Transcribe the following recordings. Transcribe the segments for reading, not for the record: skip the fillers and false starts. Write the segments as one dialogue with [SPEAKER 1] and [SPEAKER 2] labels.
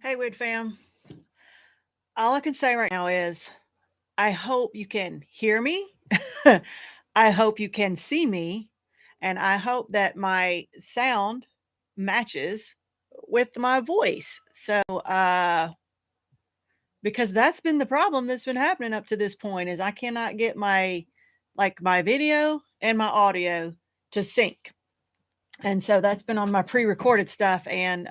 [SPEAKER 1] Hey, Wood fam. All I can say right now is I hope you can hear me. I hope you can see me. And I hope that my sound matches with my voice. Because that's been the problem that's been happening up to this point is I cannot get my video and my audio to sync. And so that's been on my pre-recorded stuff. And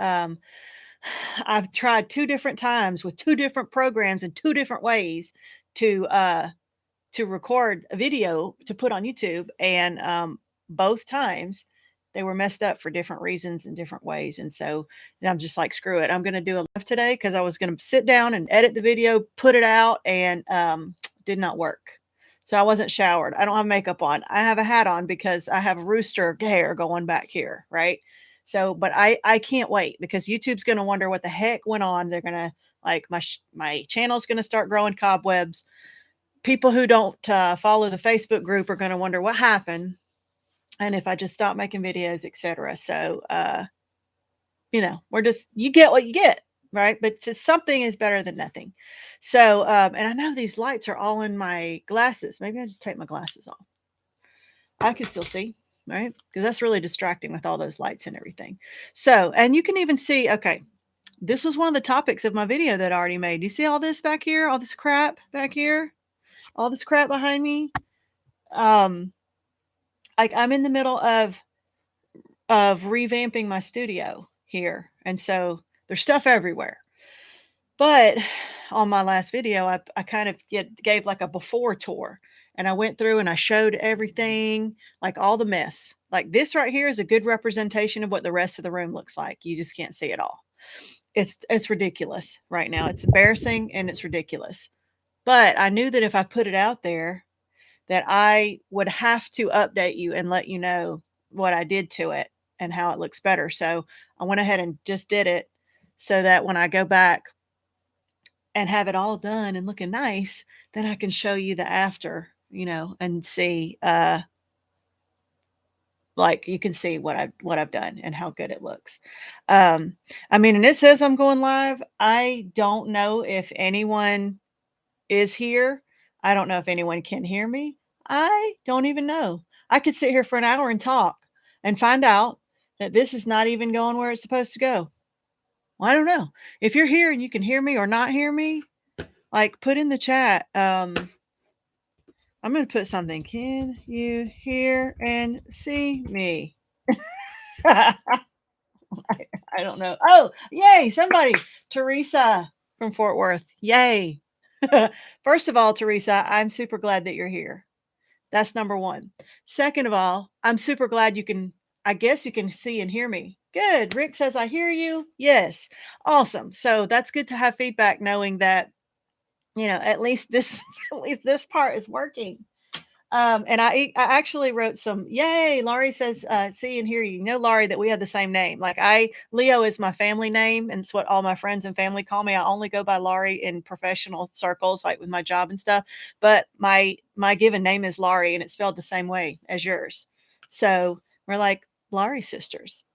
[SPEAKER 1] I've tried 2 different times with 2 different programs in 2 different ways to, uh, to record a video to put on YouTube, and, both times, they were messed up for different reasons and different ways, and I'm just like, "Screw it, I'm gonna do a live today because I was gonna sit down and edit the video, put it out, and, did not work. So I wasn't showered. I don't have makeup on. I have a hat on because I have rooster hair going back here, right? But I can't wait because YouTube's gonna wonder what the heck went on. They're gonna like my channel's gonna start growing cobwebs. People who don't follow the Facebook group are gonna wonder what happened, and if I just stop making videos, etc. We're just you get what you get, right? But just something is better than nothing. And I know these lights are all in my glasses. Maybe I just take my glasses off. I can still see, right? Because that's really distracting with all those lights and everything. And you can even see, okay, this was one of the topics of my video that I already made. You see all this back here, all this crap back here, all this crap behind me? Um, I'm in the middle of revamping my studio here. And so there's stuff everywhere. But on my last video, I kind of gave like a before tour, and I went through and I showed everything, like all the mess. Like this right here is a good representation of what the rest of the room looks like. You just can't see it all. It's ridiculous right now. It's embarrassing and it's ridiculous. But I knew that if I put it out there, that I would have to update you and let you know what I did to it and how it looks better. So I went ahead and just did it so that when I go back and have it all done and looking nice, then I can show you the after, and see, like you can see what I've done and how good it looks. I mean, and it says I'm going live. I don't know if anyone is here. I don't know if anyone can hear me. I don't even know. I could sit here for an hour and talk and find out that this is not even going where it's supposed to go. Well, I don't know. If you're here and you can hear me or not hear me, like put in the chat. I'm going to put something. Can you hear and see me? I, I don't know. Oh, yay. Somebody. Teresa from Fort Worth. Yay. First of all, Teresa, I'm super glad that you're here. That's number one. Second of all, I'm super glad I guess you can see and hear me. Good. Rick says, I hear you. Yes. Awesome. So that's good to have feedback knowing that, at least this, at least this part is working. And I actually wrote some, yay, Laurie says, see and hear you. You know, Laurie, that we have the same name. Leo is my family name, and it's what all my friends and family call me. I only go by Laurie in professional circles, like with my job and stuff. But my given name is Laurie, and it's spelled the same way as yours. So we're like Laurie sisters.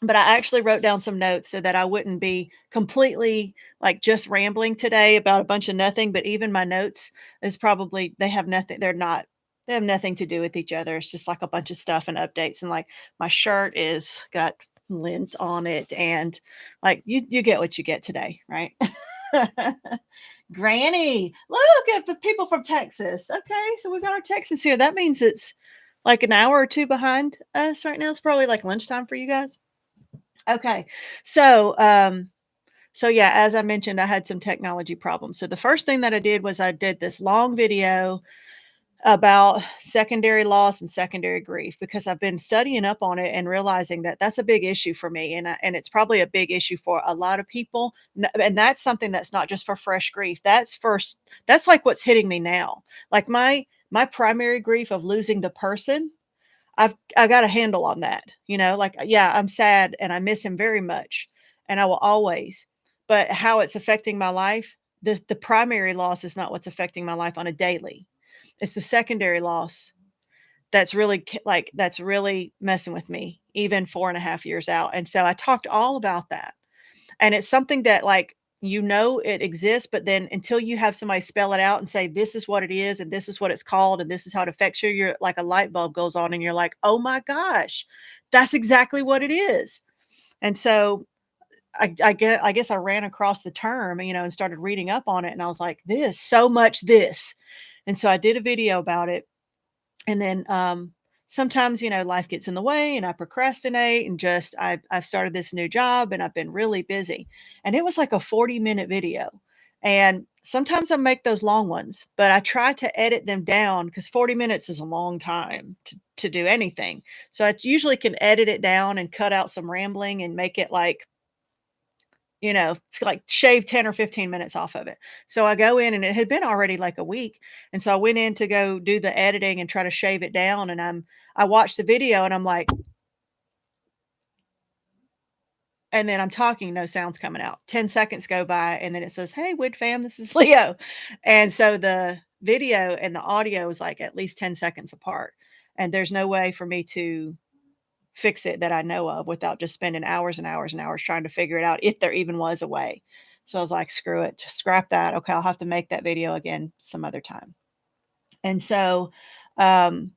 [SPEAKER 1] But I actually wrote down some notes so that I wouldn't be completely like just rambling today about a bunch of nothing. But even my notes is probably, they have nothing. They have nothing to do with each other. It's just like a bunch of stuff and updates. And like my shirt is got lint on it. And like you get what you get today, right? Granny, look at the people from Texas. Okay, so we got our Texans here. That means it's like an hour or two behind us right now. It's probably like lunchtime for you guys. Okay. So, yeah, as I mentioned, I had some technology problems. So the first thing that I did was I did this long video about secondary loss and secondary grief because I've been studying up on it and realizing that that's a big issue for me, and it's probably a big issue for a lot of people. And that's something that's not just for fresh grief. That's like what's hitting me now. Like my primary grief of losing the person, I got a handle on that, like, yeah, I'm sad and I miss him very much and I will always, but how it's affecting my life, the primary loss is not what's affecting my life on a daily. It's the secondary loss that's really that's really messing with me even 4.5 years out. And so I talked all about that. And it's something that like, it exists, but then until you have somebody spell it out and say, this is what it is, and this is what it's called, and this is how it affects you, you're like a light bulb goes on and you're like, oh my gosh, that's exactly what it is. And so I guess I ran across the term, and started reading up on it, and I was like, this, so much this. And so I did a video about it. And then sometimes, life gets in the way and I procrastinate, and just I've started this new job and I've been really busy. And it was like a 40-minute video. And sometimes I make those long ones, but I try to edit them down because 40 minutes is a long time to do anything. So I usually can edit it down and cut out some rambling and make it like shave 10 or 15 minutes off of it. So I go in, and it had been already like a week. And so I went in to go do the editing and try to shave it down. And I watched the video and I'm like, and then I'm talking, no sounds coming out. 10 seconds go by and then it says, hey, Wood fam, this is Leo. And so the video and the audio is like at least 10 seconds apart. And there's no way for me to fix it that I know of without just spending hours and hours and hours trying to figure it out, if there even was a way. So I was like, screw it, just scrap that. Okay, I'll have to make that video again some other time. And so, and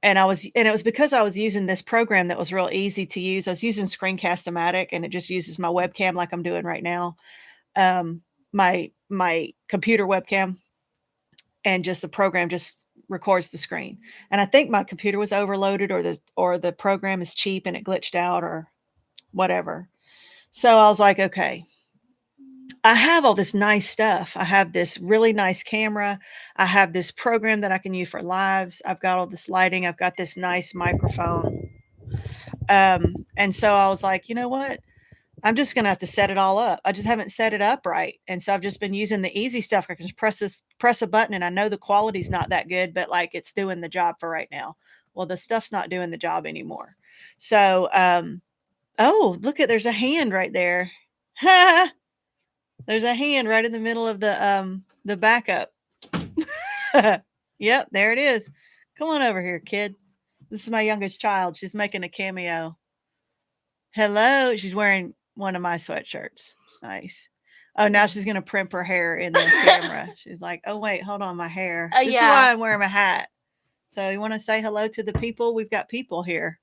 [SPEAKER 1] it was because I was using this program that was real easy to use. I was using Screencast-O-Matic, and it just uses my webcam like I'm doing right now. My computer webcam, and just the program just records the screen. And I think my computer was overloaded, or the program is cheap and it glitched out or whatever. So I was like, okay, I have all this nice stuff. I have this really nice camera. I have this program that I can use for lives. I've got all this lighting. I've got this nice microphone. And so I was like, you know what? I'm just going to have to set it all up. I just haven't set it up right. And so I've just been using the easy stuff. I can just press a button, and I know the quality's not that good, but like it's doing the job for right now. Well, the stuff's not doing the job anymore. So, oh, there's a hand right there. There's a hand right in the middle of the backup. Yep, there it is. Come on over here, kid. This is my youngest child. She's making a cameo. Hello. She's wearing one of my sweatshirts. Nice. Oh, now she's going to primp her hair in the camera. She's like, oh, wait, hold on, my hair. This is why I'm wearing my hat. So you want to say hello to the people? We've got people here.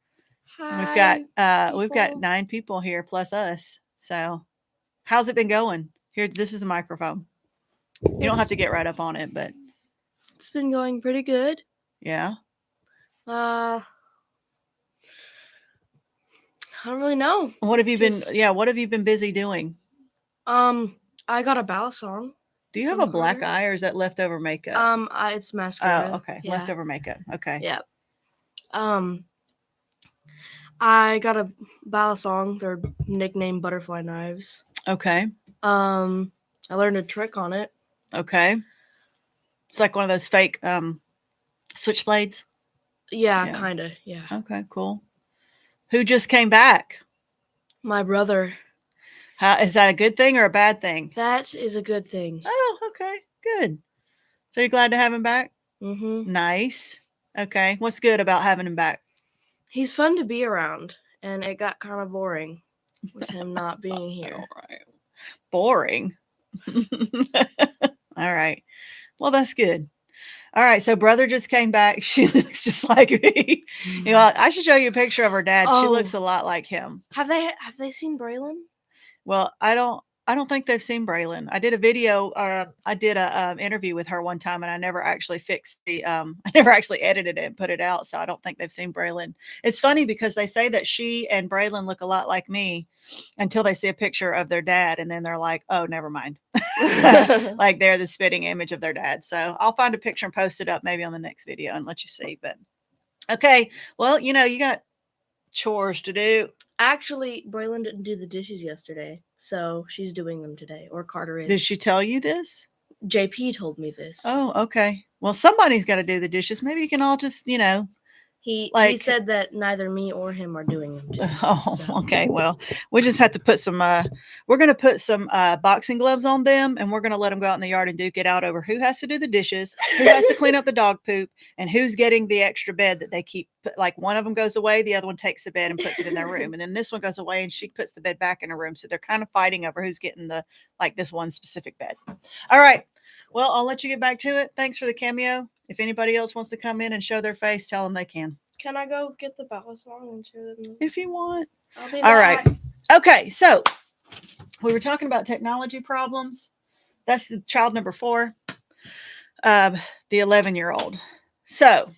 [SPEAKER 2] Hi,
[SPEAKER 1] We've got 9 people here plus us. So how's it been going? Here, this is the microphone. You don't have to get right up on it, but
[SPEAKER 2] it's been going pretty good.
[SPEAKER 1] Yeah.
[SPEAKER 2] I don't really know.
[SPEAKER 1] What have you been busy doing?
[SPEAKER 2] I got a ballad song.
[SPEAKER 1] Do you have a black eye, or is that leftover makeup?
[SPEAKER 2] It's mascara.
[SPEAKER 1] Oh, okay. Yeah. Leftover makeup. Okay.
[SPEAKER 2] Yeah. I got a ballad song. They're nicknamed Butterfly Knives.
[SPEAKER 1] Okay.
[SPEAKER 2] I learned a trick on it.
[SPEAKER 1] Okay. It's like one of those fake switchblades.
[SPEAKER 2] Yeah. Kind of. Yeah.
[SPEAKER 1] Okay, cool. Who just came back?
[SPEAKER 2] My brother.
[SPEAKER 1] Is that a good thing or a bad thing?
[SPEAKER 2] That is a good thing.
[SPEAKER 1] Oh, okay. Good. So you're glad to have him back?
[SPEAKER 2] Mm-hmm.
[SPEAKER 1] Nice. Okay. What's good about having him back?
[SPEAKER 2] He's fun to be around, and it got kind of boring with him not being here.
[SPEAKER 1] All right. Boring? All right. Well, that's good. All right. So brother just came back. She looks just like me. I should show you a picture of her dad. She looks a lot like him.
[SPEAKER 2] Have they seen Braylon?
[SPEAKER 1] Well, I don't think they've seen Braylon. I did a video. I did a interview with her one time, and I never actually I never actually edited it and put it out. So I don't think they've seen Braylon. It's funny because they say that she and Braylon look a lot like me until they see a picture of their dad, and then they're like, oh, never mind. Like they're the spitting image of their dad. So I'll find a picture and post it up maybe on the next video and let you see. But okay, well, you got chores to do.
[SPEAKER 2] Actually, Braylon didn't do the dishes yesterday, so she's doing them today, or Carter is.
[SPEAKER 1] Did she tell you this?
[SPEAKER 2] JP told me this.
[SPEAKER 1] Oh, okay. Well, somebody's got to do the dishes. Maybe you can all just,
[SPEAKER 2] He
[SPEAKER 1] Like,
[SPEAKER 2] said that neither me or him are doing them today.
[SPEAKER 1] oh,
[SPEAKER 2] so.
[SPEAKER 1] okay. Well, we just have to put some, we're going to put some boxing gloves on them, and we're going to let them go out in the yard and duke it out over who has to do the dishes, who has to clean up the dog poop, and who's getting the extra bed that they keep. Like, one of them goes away, the other one takes the bed and puts it in their room. And then this one goes away and she puts the bed back in her room. So they're kind of fighting over who's getting this one specific bed. All right. Well, I'll let you get back to it. Thanks for the cameo. If anybody else wants to come in and show their face, tell them they can.
[SPEAKER 2] Can I go get the ballad song and show them?
[SPEAKER 1] If you want.
[SPEAKER 2] I'll be
[SPEAKER 1] All
[SPEAKER 2] back.
[SPEAKER 1] right. Okay, so we were talking about technology problems. That's the child number 4, the 11-year-old. So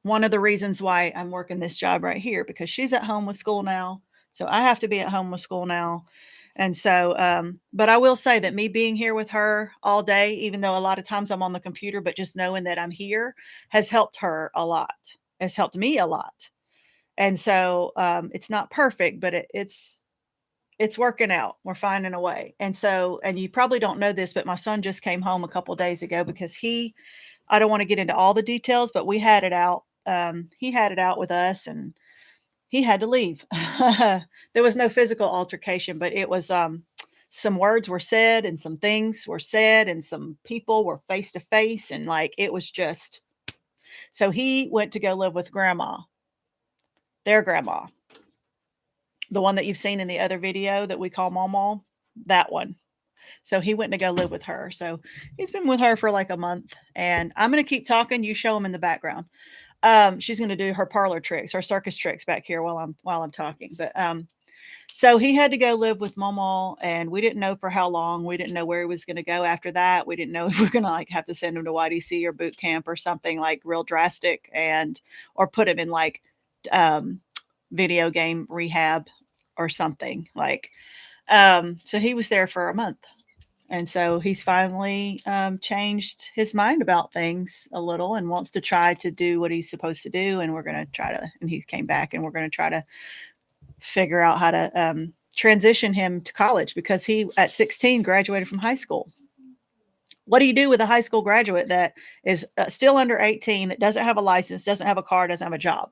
[SPEAKER 1] one of the reasons why I'm working this job right here, because she's at home with school now. So I have to be at home with school now. And so, but I will say that me being here with her all day, even though a lot of times I'm on the computer, but just knowing that I'm here has helped her a lot, has helped me a lot. And so it's not perfect, but it's working out. We're finding a way. And so, and you probably don't know this, but my son just came home a couple of days ago because I don't want to get into all the details, but we had it out. He had it out with us and he had to leave. There was no physical altercation, but it was, some words were said and some things were said and some people were face to face. And like, it was just, so he went to go live with grandma, their grandma, the one that you've seen in the other video that we call Mama, that one. So he went to go live with her. So he's been with her for like a month, and I'm going to keep talking. You show him in the background. She's going to do her parlor tricks, her circus tricks back here while I'm talking. But so he had to go live with Mama, and we didn't know for how long. We didn't know where he was going to go after that. We didn't know if we are going to like have to send him to YDC or boot camp or something like real drastic, or put him in like video game rehab or something like. So he was there for a month. And so he's finally changed his mind about things a little and wants to try to do what he's supposed to do. And we're going to try to, and he came back and we're going to try to figure out how to transition him to college, because he, at 16, graduated from high school. What do you do with a high school graduate that is still under 18, that doesn't have a license, doesn't have a car, doesn't have a job?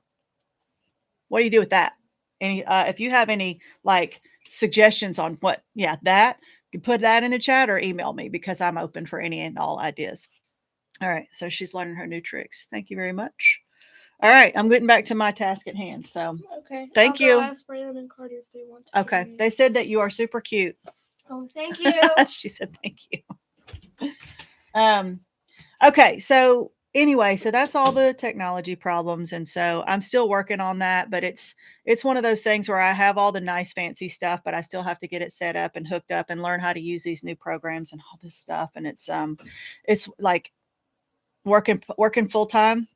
[SPEAKER 1] What do you do with that? Any, if you have any like suggestions on what, that, you put that in a chat or email me, because I'm open for any and all ideas. All right. So she's learning her new tricks. Thank you very much. All right. I'm getting back to my task at hand. So
[SPEAKER 2] okay.
[SPEAKER 1] Thank you.
[SPEAKER 2] Ask Braylon and Carter if they want to.
[SPEAKER 1] Okay. They said that you are super cute.
[SPEAKER 2] Oh, thank you.
[SPEAKER 1] She said thank you. Okay. So anyway, so that's all the technology problems. And so I'm still working on that, but it's one of those things where I have all the nice fancy stuff, but I still have to get it set up and hooked up and learn how to use these new programs and all this stuff. And it's like working full time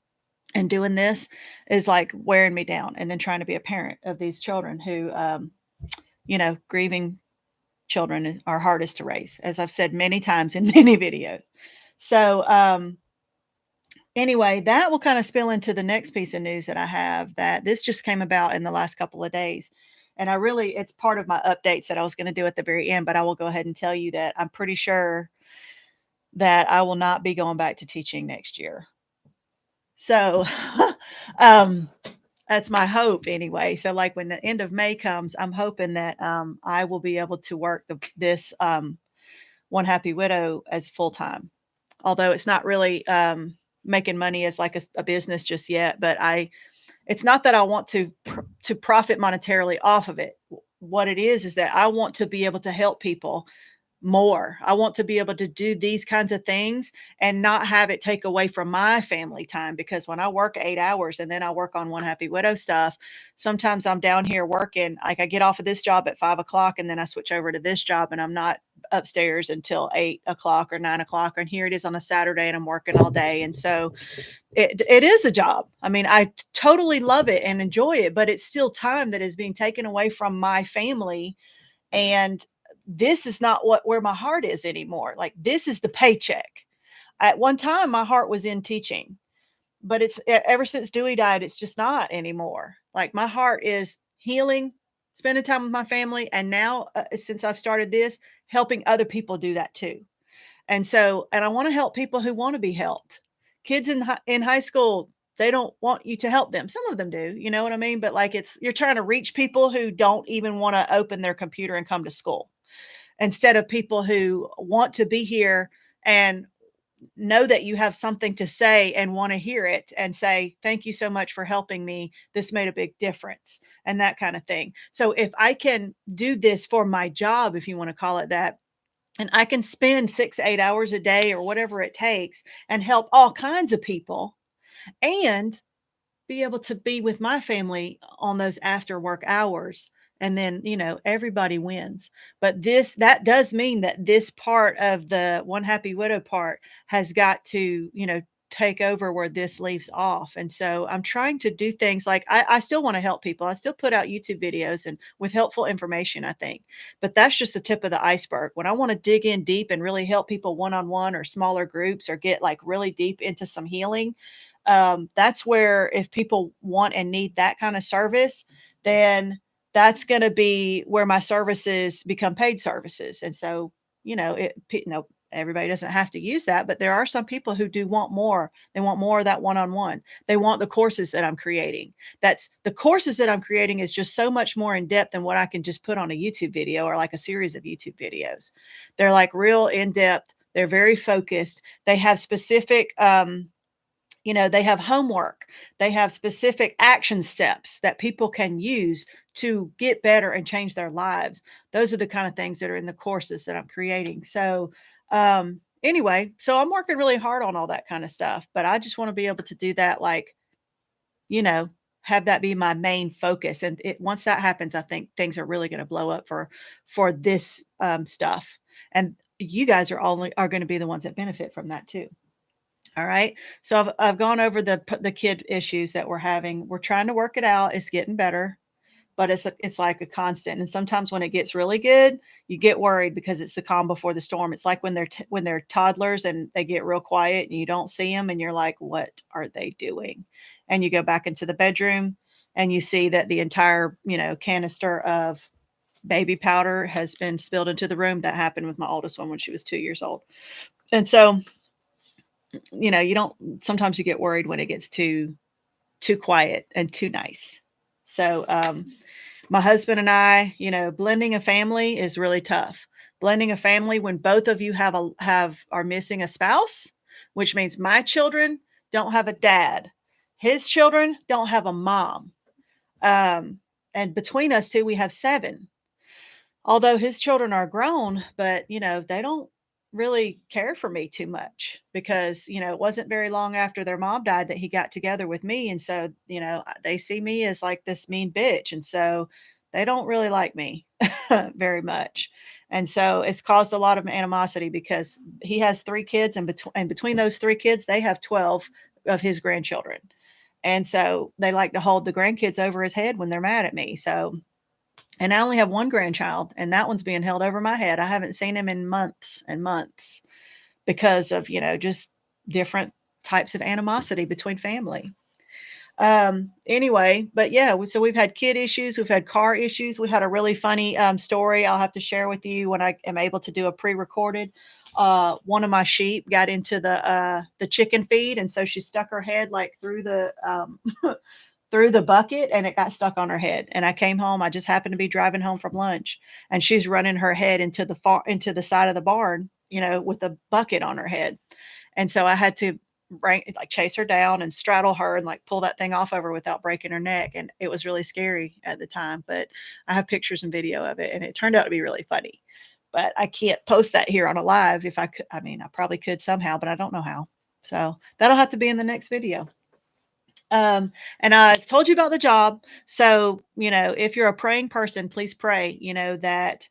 [SPEAKER 1] and doing this is like wearing me down. And then trying to be a parent of these children who, grieving children are hardest to raise, as I've said many times in many videos. So, anyway, that will kind of spill into the next piece of news that I have, that this just came about in the last couple of days. And it's part of my updates that I was going to do at the very end, but I will go ahead and tell you that I'm pretty sure that I will not be going back to teaching next year. So, that's my hope anyway. So like when the end of May comes, I'm hoping that I will be able to work this One Happy Widow as full time. Although it's not really making money as like a business just yet, but it's not that I want to profit monetarily off of it. What it is that I want to be able to help people more. I want to be able to do these kinds of things and not have it take away from my family time, because when I work 8 hours and then I work on One Happy Widow stuff, sometimes I'm down here working, like I get off of this job at 5 o'clock and then I switch over to this job and I'm not upstairs until 8 o'clock or 9 o'clock. And here it is on a Saturday and I'm working all day. And so it is a job. I mean, I totally love it and enjoy it, but it's still time that is being taken away from my family. And this is not where my heart is anymore. Like, this is the paycheck. At one time, my heart was in teaching, but it's ever since Dewey died, it's just not anymore. Like, my heart is healing, spending time with my family. And now, since I've started this, helping other people do that too. And I want to help people who want to be helped. Kids in high school, they don't want you to help them. Some of them do, you know what I mean? But like you're trying to reach people who don't even want to open their computer and come to school, instead of people who want to be here and know that you have something to say and want to hear it and say, thank you so much for helping me. This made a big difference, and that kind of thing. So if I can do this for my job, if you want to call it that, and I can spend 6, 8 hours a day or whatever it takes and help all kinds of people and be able to be with my family on those after work hours, and then, everybody wins. But that does mean that this part of the One Happy Widow part has got to, take over where this leaves off. And so I'm trying to do things like I still want to help people. I still put out YouTube videos and with helpful information, I think. But that's just the tip of the iceberg. When I want to dig in deep and really help people one-on-one or smaller groups, or get like really deep into some healing, that's where, if people want and need that kind of service, then that's going to be where my services become paid services. And so, everybody doesn't have to use that, but there are some people who do want more. They want more of that one-on-one. They want the courses that I'm creating. The courses that I'm creating is just so much more in depth than what I can just put on a YouTube video or like a series of YouTube videos. They're like real in depth. They're very focused. They have specific, they have homework. They have specific action steps that people can use to get better and change their lives. Those are the kind of things that are in the courses that I'm creating. So, anyway, so I'm working really hard on all that kind of stuff, but I just want to be able to do that, like, have that be my main focus. And once that happens, I think things are really going to blow up for this stuff. And you guys are going to be the ones that benefit from that too. All right. So I've gone over the kid issues that we're having. We're trying to work it out. It's getting better, but it's like a constant. And sometimes when it gets really good, you get worried because it's the calm before the storm. It's like when they're toddlers and they get real quiet and you don't see them and you're like, what are they doing? And you go back into the bedroom and you see that the entire, canister of baby powder has been spilled into the room. That happened with my oldest one when she was 2 years old. And so, sometimes you get worried when it gets too quiet and too nice. So, my husband and I, blending a family is really tough. Blending a family when both of you are missing a spouse, which means my children don't have a dad. His children don't have a mom. And between us two, we have 7. Although his children are grown, but, they don't really care for me too much because, it wasn't very long after their mom died that he got together with me. And so, they see me as like this mean bitch. And so they don't really like me very much. And so it's caused a lot of animosity because he has 3 kids, and between those 3 kids, they have 12 of his grandchildren. And so they like to hold the grandkids over his head when they're mad at me. So, and I only have 1 grandchild, and that one's being held over my head. I haven't seen him in months and months because of, just different types of animosity between family. Anyway, but yeah, so we've had kid issues. We've had car issues. We had a really funny story I'll have to share with you when I am able to do a pre-recorded. One of my sheep got into the chicken feed, and so she stuck her head like through the through the bucket, and it got stuck on her head. And I came home. I just happened to be driving home from lunch, and she's running her head into the side of the barn, with a bucket on her head. And so I had to chase her down and straddle her and like pull that thing off of her without breaking her neck. And it was really scary at the time, but I have pictures and video of it, and it turned out to be really funny. But I can't post that here on a live. If I could, I mean, I probably could somehow, but I don't know how. So that'll have to be in the next video. And I told you about the job. So, if you're a praying person, please pray, that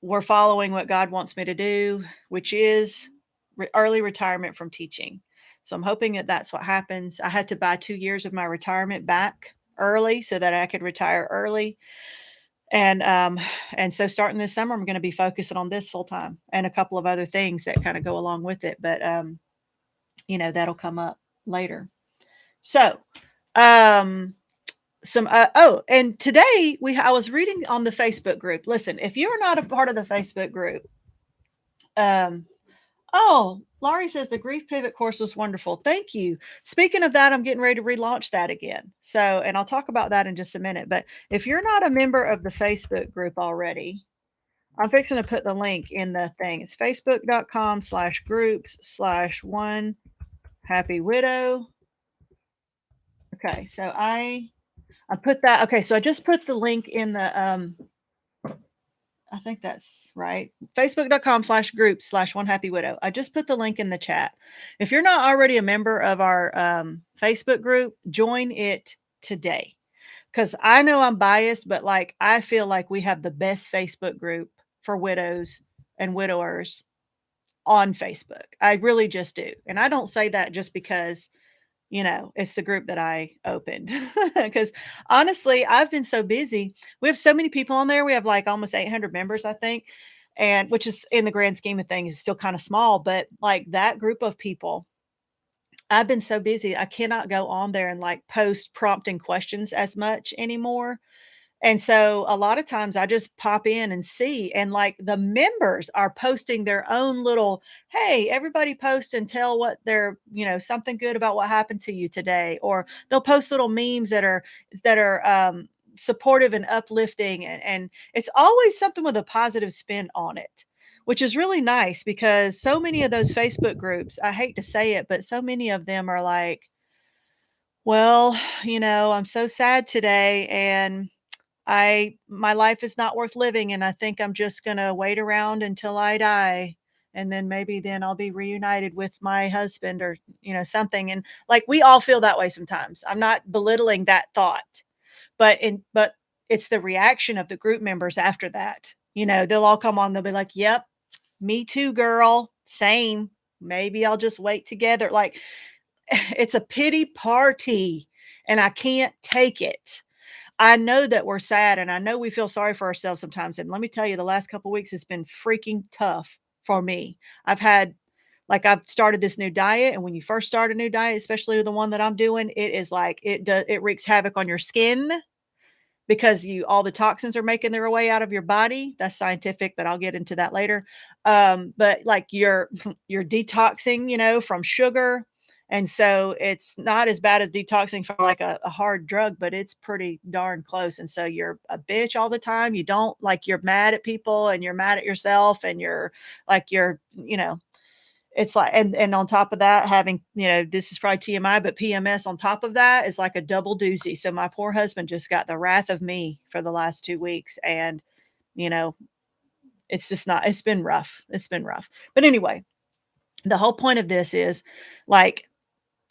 [SPEAKER 1] we're following what God wants me to do, which is early retirement from teaching. So I'm hoping that that's what happens. I had to buy 2 years of my retirement back early so that I could retire early. And so starting this summer, I'm going to be focusing on this full time and a couple of other things that kind of go along with it. But, that'll come up later. So, and today I was reading on the Facebook group. Listen, if you're not a part of the Facebook group, Oh, Laurie says the grief pivot course was wonderful. Thank you. Speaking of that, I'm getting ready to relaunch that again. So, and I'll talk about that in just a minute. But if you're not a member of the Facebook group already, I'm fixing to put the link in the thing. It's facebook.com/groups/one happy widow. Okay, so I put that. Okay, so I just put the link in the I think that's right. Facebook.com/groups/one happy widow. I just put the link in the chat. If you're not already a member of our Facebook group, join it today. Because I know I'm biased, but like I feel like we have the best Facebook group for widows and widowers on Facebook. I really just do. And I don't say that just because it's the group that I opened. Because honestly, I've been so busy. We have so many people on there. We have like almost 800 members, I think. And which is in the grand scheme of things is still kind of small, but like that group of people, I've been so busy. I cannot go on there and like post prompting questions as much anymore. And so a lot of times I just pop in and see, and like the members are posting their own little, hey, everybody post and tell what they're, something good about what happened to you today. Or they'll post little memes that are supportive and uplifting. And it's always something with a positive spin on it, which is really nice because so many of those Facebook groups, I hate to say it, but so many of them are like, well, I'm so sad today and my life is not worth living and I think I'm just going to wait around until I die and then maybe then I'll be reunited with my husband or something, and like we all feel that way sometimes. I'm not belittling that thought, but it's the reaction of the group members after that. They'll all come on, they'll be like, "Yep, me too, girl. Same. Maybe I'll just wait together." Like it's a pity party and I can't take it. I know that we're sad and I know we feel sorry for ourselves sometimes. And let me tell you, the last couple of weeks has been freaking tough for me. I've started this new diet. And when you first start a new diet, especially the one that I'm doing, it is like it wreaks havoc on your skin because all the toxins are making their way out of your body. That's scientific, but I'll get into that later. But like you're you're detoxing, from sugar. And so it's not as bad as detoxing from like a hard drug, but it's pretty darn close. And so you're a bitch all the time. You don't like you're mad at people and you're mad at yourself and you're like it's like, and on top of that, having, this is probably TMI, but PMS on top of that is like a double doozy. So my poor husband just got the wrath of me for the last 2 weeks. And, you know, it's just not, it's been rough. It's been rough. But anyway, the whole point of this is like,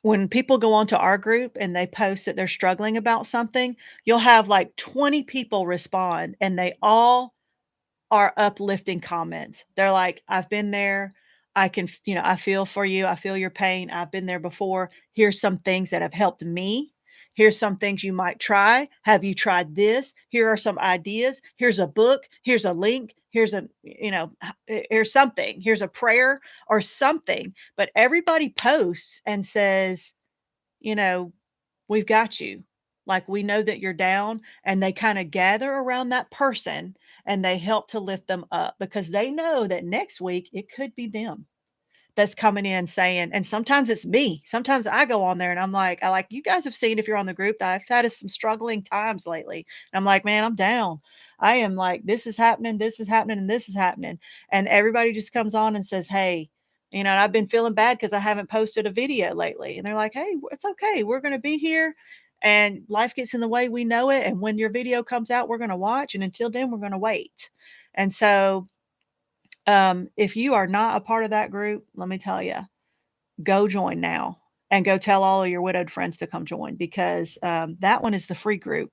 [SPEAKER 1] when people go onto our group and they post that they're struggling about something, you'll have like 20 people respond and they all are uplifting comments. They're like, I've been there. I can, I feel for you. I feel your pain. I've been there before. Here's some things that have helped me. Here's some things you might try. Have you tried this? Here are some ideas. Here's a book. Here's a link. Here's something. Here's a prayer or something. But everybody posts and says, you know, we've got you. Like we know that you're down, and they kind of gather around that person and they help to lift them up because they know that next week it could be them that's coming in saying, and sometimes it's me. Sometimes I go on there and I'm like, you guys have seen if you're on the group that I've had some struggling times lately. And I'm like, man, I'm down. I am like, this is happening, and this is happening. And everybody just comes on and says, hey, and I've been feeling bad because I haven't posted a video lately. And they're like, hey, it's okay. We're going to be here. And life gets in the way. We know it. And when your video comes out, we're going to watch. And until then, we're going to wait. And so if you are not a part of that group, let me tell you, go join now and go tell all of your widowed friends to come join because that one is the free group.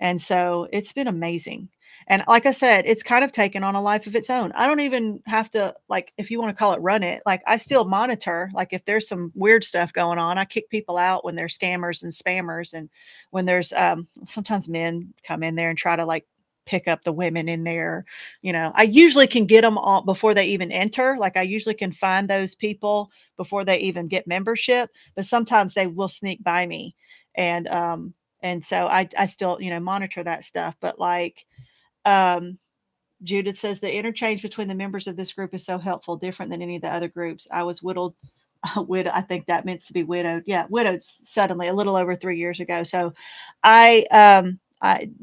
[SPEAKER 1] And so it's been amazing. And like I said, it's kind of taken on a life of its own. I don't even have to, like, if you want to call it run it, like I still monitor, like if there's some weird stuff going on, I kick people out when they're scammers and spammers. And when there's sometimes men come in there and try to like pick up the women in there. I usually can get them all before they even enter. Like I usually can find those people before they even get membership, but sometimes they will sneak by me. And so I still, monitor that stuff. But like, um, Judith says the interchange between the members of this group is so helpful, different than any of the other groups. I was whittled, I think that meant to be widowed. Yeah, widowed suddenly a little over 3 years ago. So,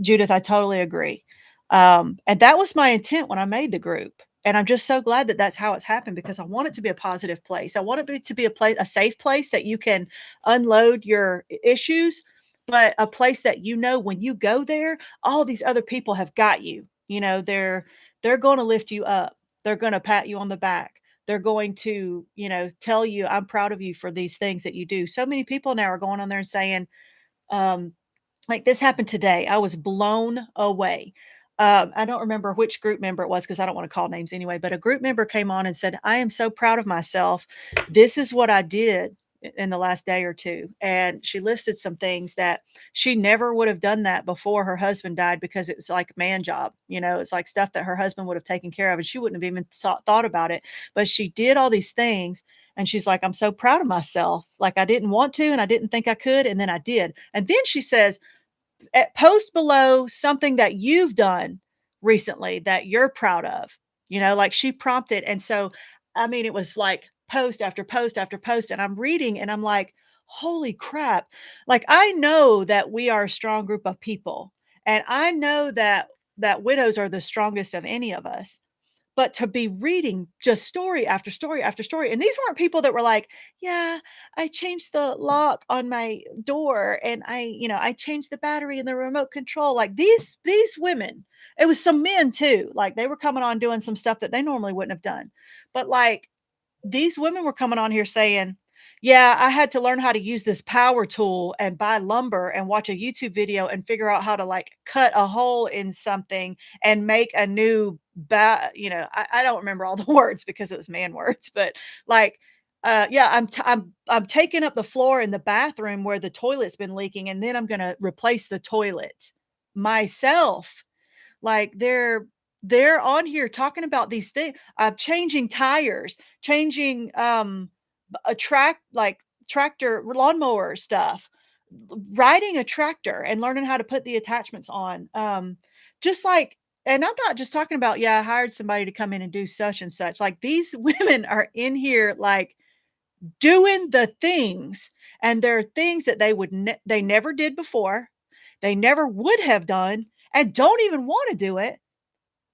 [SPEAKER 1] Judith, I totally agree. And that was my intent when I made the group. And I'm just so glad that that's how it's happened because I want it to be a positive place. I want it to be a safe place that you can unload your issues, but a place that when you go there, all these other people have got you. They're going to lift you up. They're going to pat you on the back. They're going to, tell you, I'm proud of you for these things that you do. So many people now are going on there and saying, um, like this happened today. I was blown away. I don't remember which group member it was because I don't want to call names anyway, but a group member came on and said, I am so proud of myself. This is what I did in the last day or two. And she listed some things that she never would have done that before her husband died because it was like a man job. It's like stuff that her husband would have taken care of and she wouldn't have even thought about it. But she did all these things. And she's like, I'm so proud of myself. Like I didn't want to and I didn't think I could. And then I did. And then she says, post below something that you've done recently that you're proud of. Like she prompted. And so, I mean, it was like post after post after post. And I'm reading and I'm like, holy crap. Like I know that we are a strong group of people. And I know that widows are the strongest of any of us. But to be reading just story after story after story, and these weren't people that were like, "Yeah, I changed the lock on my door and I changed the battery in the remote control." Like these women, it was some men too. Like they were coming on doing some stuff that they normally wouldn't have done. But like these women were coming on here saying, yeah, I had to learn how to use this power tool and buy lumber and watch a YouTube video and figure out how to like cut a hole in something and make a new I don't remember all the words because it was man words, but like yeah, I'm taking up the floor in the bathroom where the toilet's been leaking and then I'm going to replace the toilet myself. Like they're on here talking about these things, changing tires, changing a tractor lawnmower stuff, riding a tractor and learning how to put the attachments on. Just like and I'm not just talking about, yeah, I hired somebody to come in and do such and such. Like these women are in here like doing the things and there are things that they never did before. They never would have done and don't even want to do it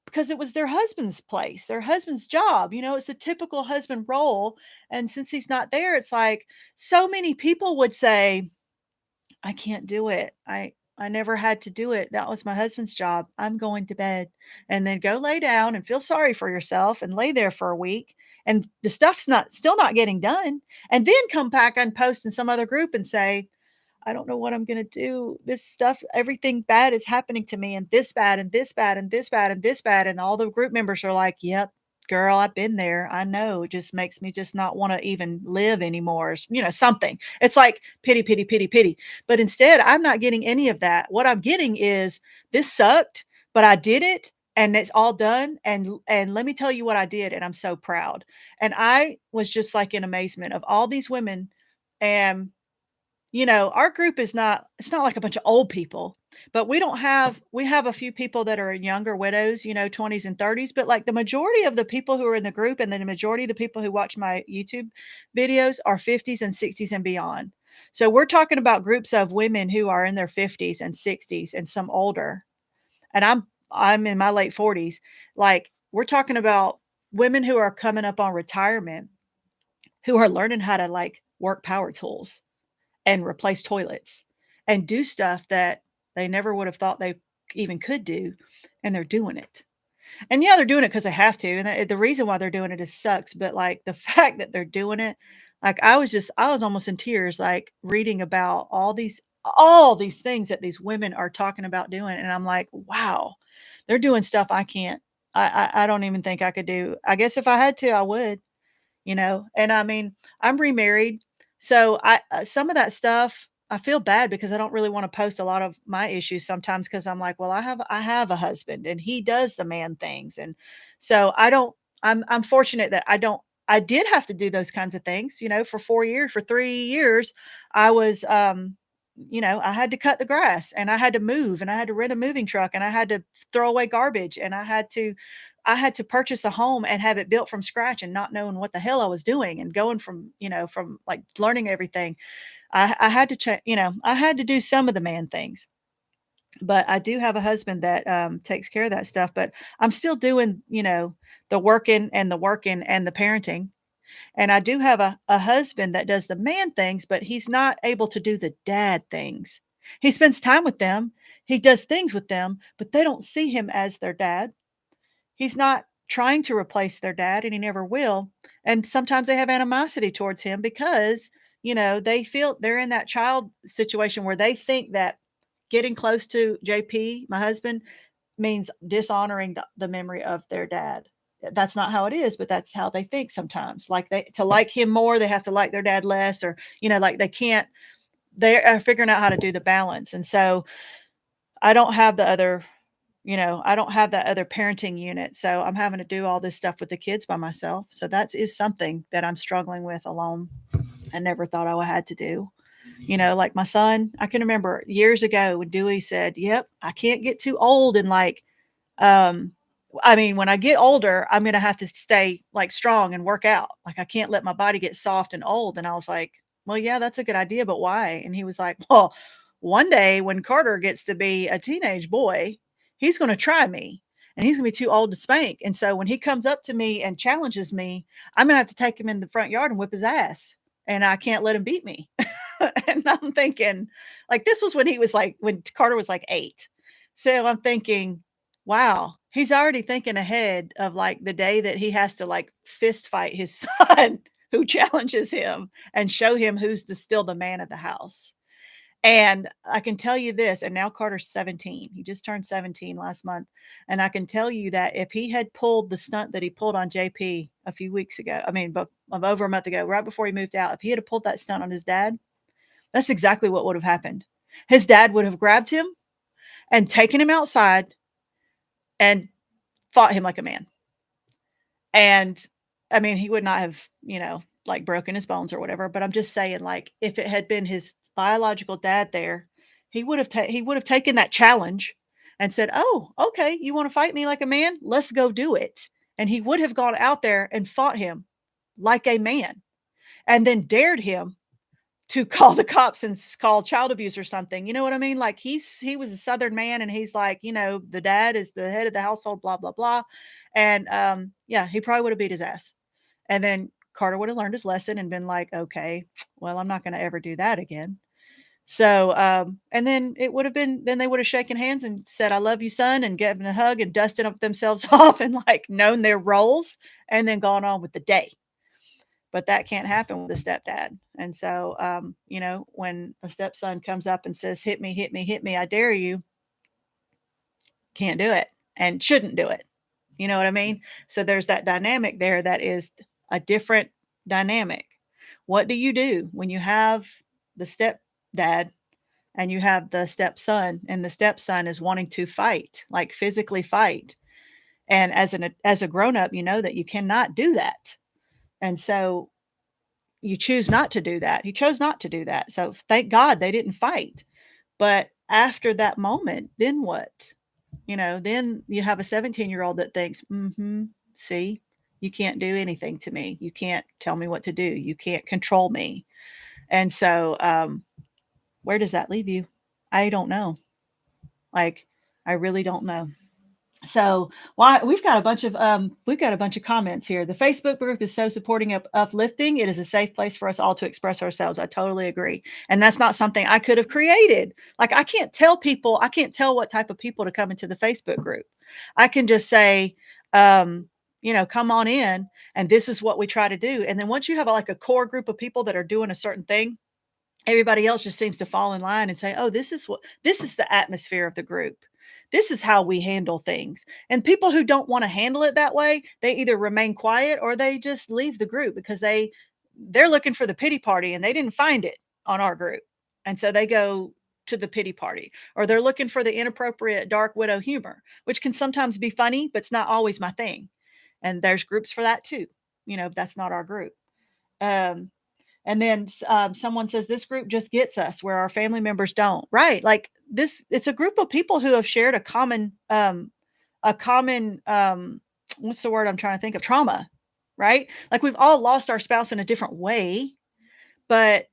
[SPEAKER 1] because it was their husband's place, their husband's job. It's the typical husband role. And since he's not there, it's like so many people would say, I can't do it. I never had to do it. That was my husband's job. I'm going to bed. And then go lay down and feel sorry for yourself and lay there for a week. And the stuff's still not getting done. And then come back and post in some other group and say, I don't know what I'm gonna do. This stuff, everything bad is happening to me, and this bad, and this bad, and this bad, and this bad. And all the group members are like, yep, girl, I've been there. I know. It just makes me just not want to even live anymore. Something. It's like pity, pity, pity, pity. But instead, I'm not getting any of that. What I'm getting is this sucked, but I did it and it's all done. And let me tell you what I did. And I'm so proud. And I was just like in amazement of all these women. And our group it's not like a bunch of old people, but we have a few people that are younger widows, 20s and 30s, but like the majority of the people who are in the group and then the majority of the people who watch my YouTube videos are 50s and 60s and beyond. So we're talking about groups of women who are in their 50s and 60s and some older. And I'm in my late 40s. Like we're talking about women who are coming up on retirement who are learning how to like work power tools and replace toilets and do stuff that they never would have thought they even could do, and they're doing it. And yeah, they're doing it because they have to, and the reason why they're doing it is sucks, but, like, the fact that they're doing it, like, I was almost in tears, like, reading about all these things that these women are talking about doing, and I'm like, "Wow, they're doing stuff I can't I don't even think I could do." I guess if I had to, I would. And I mean, I'm remarried, so some of that stuff, I feel bad because I don't really wanna post a lot of my issues sometimes because 'cause I'm like, "Well, I have a husband, and he does the man things," and so I don't I'm fortunate that I did have to do those kinds of things, for 4 years for 3 years, I was, I had to cut the grass, and I had to move, and I had to rent a moving truck, and I had to throw away garbage, and I had to purchase a home and have it built from scratch and not knowing what the hell I was doing and going from like learning everything. I had to check, I had to do some of the man things. But I do have a husband that takes care of that stuff. But I'm still doing, the working and the parenting. And I do have a husband that does the man things, but he's not able to do the dad things. He spends time with them, he does things with them, but they don't see him as their dad. He's not trying to replace their dad, and he never will. And sometimes they have animosity towards him because, they feel they're in that child situation where they think that getting close to JP, my husband, means dishonoring the memory of their dad. That's not how it is, but that's how they think sometimes. Like to like him more, they have to like their dad less, or like they can't. They're figuring out how to do the balance, and so I don't have the other. I don't have that other parenting unit, so I'm having to do all this stuff with the kids by myself. So that is something that I'm struggling with alone. I never thought I would had to do. Like my son, I can remember years ago when Dewey said, "Yep, I can't get too old and like um, I mean, when I get older, I'm gonna have to stay, like, strong and work out. Like, I can't let my body get soft and old." And I was like, "Well, yeah, that's a good idea, but why?" And he was like, "Well, one day when Carter gets to be a teenage boy, he's gonna try me, and he's gonna be too old to spank. And so when he comes up to me and challenges me, I'm gonna have to take him in the front yard and whip his ass, and I can't let him beat me." And I'm thinking, like, this was when he was like when Carter was like 8. So I'm thinking, wow, he's already thinking ahead of, like, the day that he has to, like, fist fight his son who challenges him and show him who's still the man of the house. And I can tell you this, and now Carter's 17. He just turned 17 last month, and I can tell you that if he had pulled the stunt that he pulled on JP a few weeks ago, I mean, but of over a month ago, right before he moved out, if he had pulled that stunt on his dad, that's exactly what would have happened. His dad would have grabbed him and taken him outside and fought him like a man. And I mean, he would not have, like broken his bones or whatever, but I'm just saying, like, if it had been his biological dad there, he would have taken that challenge and said, "Oh, okay, you want to fight me like a man? Let's go do it." And he would have gone out there and fought him like a man and then dared him to call the cops and call child abuse or something. You know what I mean? Like he was a Southern man, and he's like, the dad is the head of the household, blah blah blah. And yeah, he probably would have beat his ass. And then Carter would have learned his lesson and been like, okay, well, I'm not going to ever do that again. So, and then it would have been, then they would have shaken hands and said, "I love you, son," and given a hug and dusted up themselves off and like known their roles and then gone on with the day. But that can't happen with a stepdad. And so, when a stepson comes up and says, "Hit me, hit me, hit me, I dare you," can't do it and shouldn't do it. You know what I mean? So there's that dynamic there that is a different dynamic. What do you do when you have the stepdad and you have the stepson, and the stepson is wanting to fight, like physically fight? And as a grown up, you know that you cannot do that. And so you choose not to do that. He chose not to do that. So thank God they didn't fight. But after that moment, then what? Then you have a 17-year-old that thinks, see, you can't do anything to me. You can't tell me what to do. You can't control me. And so, where does that leave you? I don't know. Like, I really don't know. So why we've got a bunch of comments here. The Facebook group is so supporting of uplifting. It is a safe place for us all to express ourselves. I totally agree. And that's not something I could have created. Like I can't tell what type of people to come into the Facebook group. I can just say, come on in, and this is what we try to do. And then once you have like a core group of people that are doing a certain thing, everybody else just seems to fall in line and say, "Oh, this is the atmosphere of the group. This is how we handle things." And people who don't want to handle it that way, they either remain quiet or they just leave the group because they're looking for the pity party and they didn't find it on our group. And so they go to the pity party, or they're looking for the inappropriate dark widow humor, which can sometimes be funny, but it's not always my thing. And there's groups for that too. That's not our group. Um, And then someone says this group just gets us where our family members don't. Right? Like this, it's a group of people who have shared a common what's the word I'm trying to think of? Trauma, right? Like we've all lost our spouse in a different way, but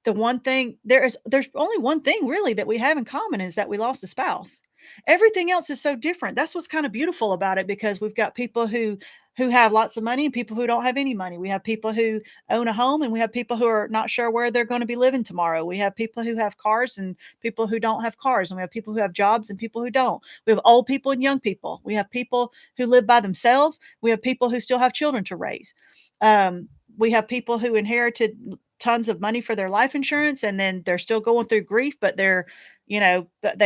[SPEAKER 1] the one thing there's only one thing really that we have in common is that we lost a spouse. Everything else is so different. That's what's kind of beautiful about it, because we've got people who have lots of money and people who don't have any money. We have people who own a home and we have people who are not sure where they're going to be living tomorrow. We have people who have cars and people who don't have cars, and we have people who have jobs and people who don't. We have old people and young people. We have people who live by themselves. We have people who still have children to raise. We have people who inherited tons of money for their life insurance and then they're still going through grief, but they're, but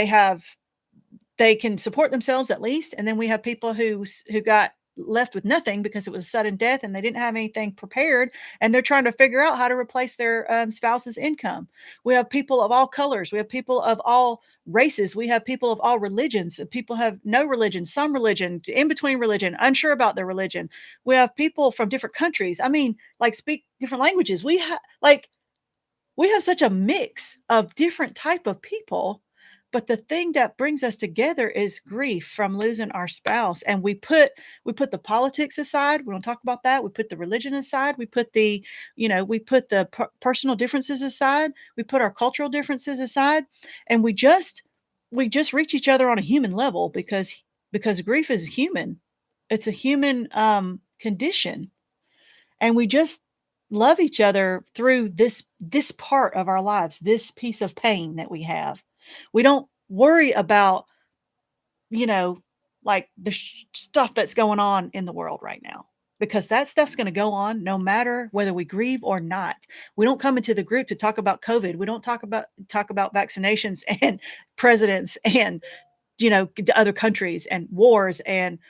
[SPEAKER 1] they can support themselves at least. And then we have people who got left with nothing because it was a sudden death and they didn't have anything prepared, and they're trying to figure out how to replace their spouse's income. We have people of all colors. We have people of all races. We have people of all religions. People have no religion, some religion, in between religion, unsure about their religion. We have people from different countries. I mean, like speak different languages. We have such a mix of different type of people, but the thing that brings us together is grief from losing our spouse. And we put the politics aside. We don't talk about that. We put the religion aside. We put the personal differences aside. We put our cultural differences aside, and we just reach each other on a human level, because grief is human. It's a human condition, and we just love each other through this part of our lives, this piece of pain that we have. We don't worry about, like the stuff that's going on in the world right now, because that stuff's going to go on no matter whether we grieve or not. We don't come into the group to talk about COVID. We don't talk about vaccinations and presidents and other countries and wars and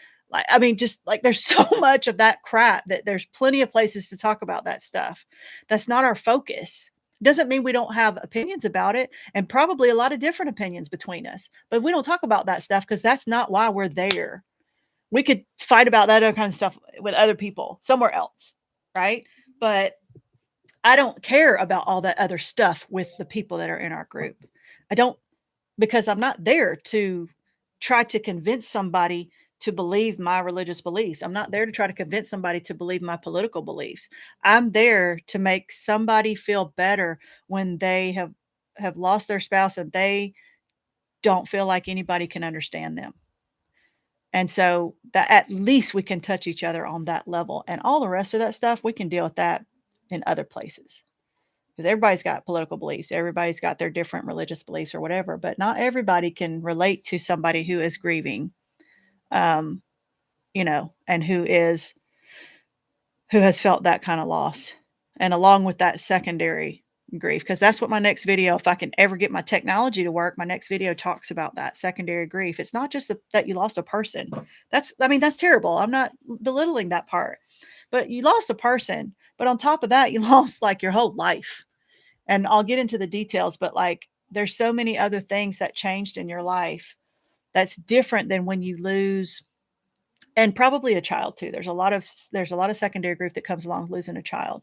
[SPEAKER 1] I mean, just like there's so much of that crap that there's plenty of places to talk about that stuff. That's not our focus. Doesn't mean we don't have opinions about it, and probably a lot of different opinions between us, but we don't talk about that stuff because that's not why we're there. We could fight about that other kind of stuff with other people somewhere else, right? But I don't care about all that other stuff with the people that are in our group. I don't, because I'm not there to try to convince somebody to believe my religious beliefs. I'm not there to try to convince somebody to believe my political beliefs. I'm there to make somebody feel better when they have lost their spouse and they don't feel like anybody can understand them. And so that at least we can touch each other on that level, and all the rest of that stuff, we can deal with that in other places. Because everybody's got political beliefs, everybody's got their different religious beliefs or whatever, but not everybody can relate to somebody who is grieving, and who has felt that kind of loss, and along with that secondary grief, because that's what my next video, if I can ever get my technology to work, my next video talks about that secondary grief. It's not just that you lost a person. That's terrible. I'm not belittling that part, but you lost a person, but on top of that, you lost like your whole life. And I'll get into the details, but like there's so many other things that changed in your life that's different than when you lose, and probably a child too. There's a lot of secondary grief that comes along with losing a child.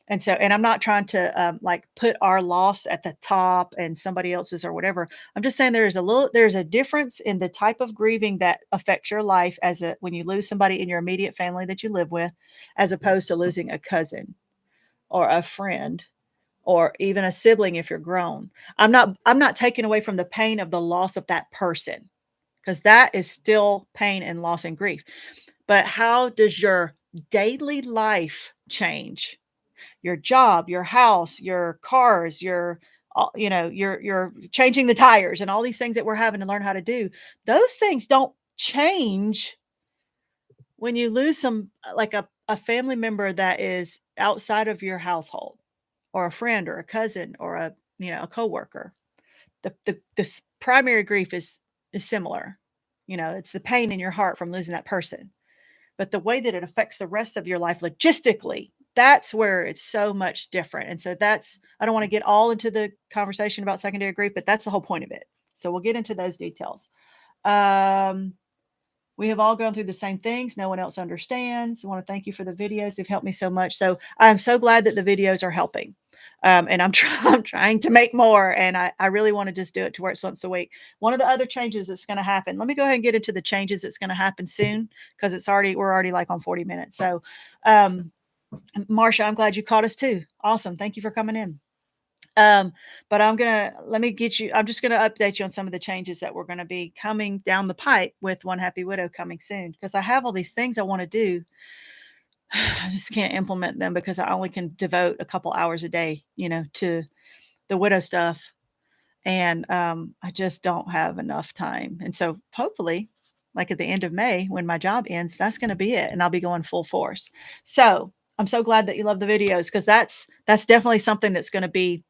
[SPEAKER 1] And so, and I'm not trying to like put our loss at the top and somebody else's or whatever. I'm just saying there's a difference in the type of grieving that affects your life when you lose somebody in your immediate family that you live with, as opposed to losing a cousin or a friend or even a sibling if you're grown. I'm not taking away from the pain of the loss of that person, because that is still pain and loss and grief. But how does your daily life change? Your job, your house, your cars, you're changing the tires and all these things that we're having to learn how to do. Those things don't change when you lose like a family member that is outside of your household, or a friend or a cousin or a coworker. The primary grief is similar. It's the pain in your heart from losing that person. But the way that it affects the rest of your life logistically, that's where it's so much different. And so I don't want to get all into the conversation about secondary grief, but that's the whole point of it. So we'll get into those details. We have all gone through the same things. No one else understands. I want to thank you for the videos. They've helped me so much. So I'm so glad that the videos are helping. And I'm trying to make more, and I really want to just do it to where it's once a week. One of the other changes that's going to happen. Let me go ahead and get into the changes that's going to happen soon because we're already like on 40 minutes. So, Marsha, I'm glad you caught us too. Awesome, thank you for coming in. But I'm just gonna update you on some of the changes that we're gonna be coming down the pipe with One Happy Widow coming soon because I have all these things I want to do. I just can't implement them because I only can devote a couple hours a day, to the widow stuff. And I just don't have enough time. And so hopefully, like at the end of May, when my job ends, that's going to be it. And I'll be going full force. So I'm so glad that you love the videos because that's definitely something that's going to be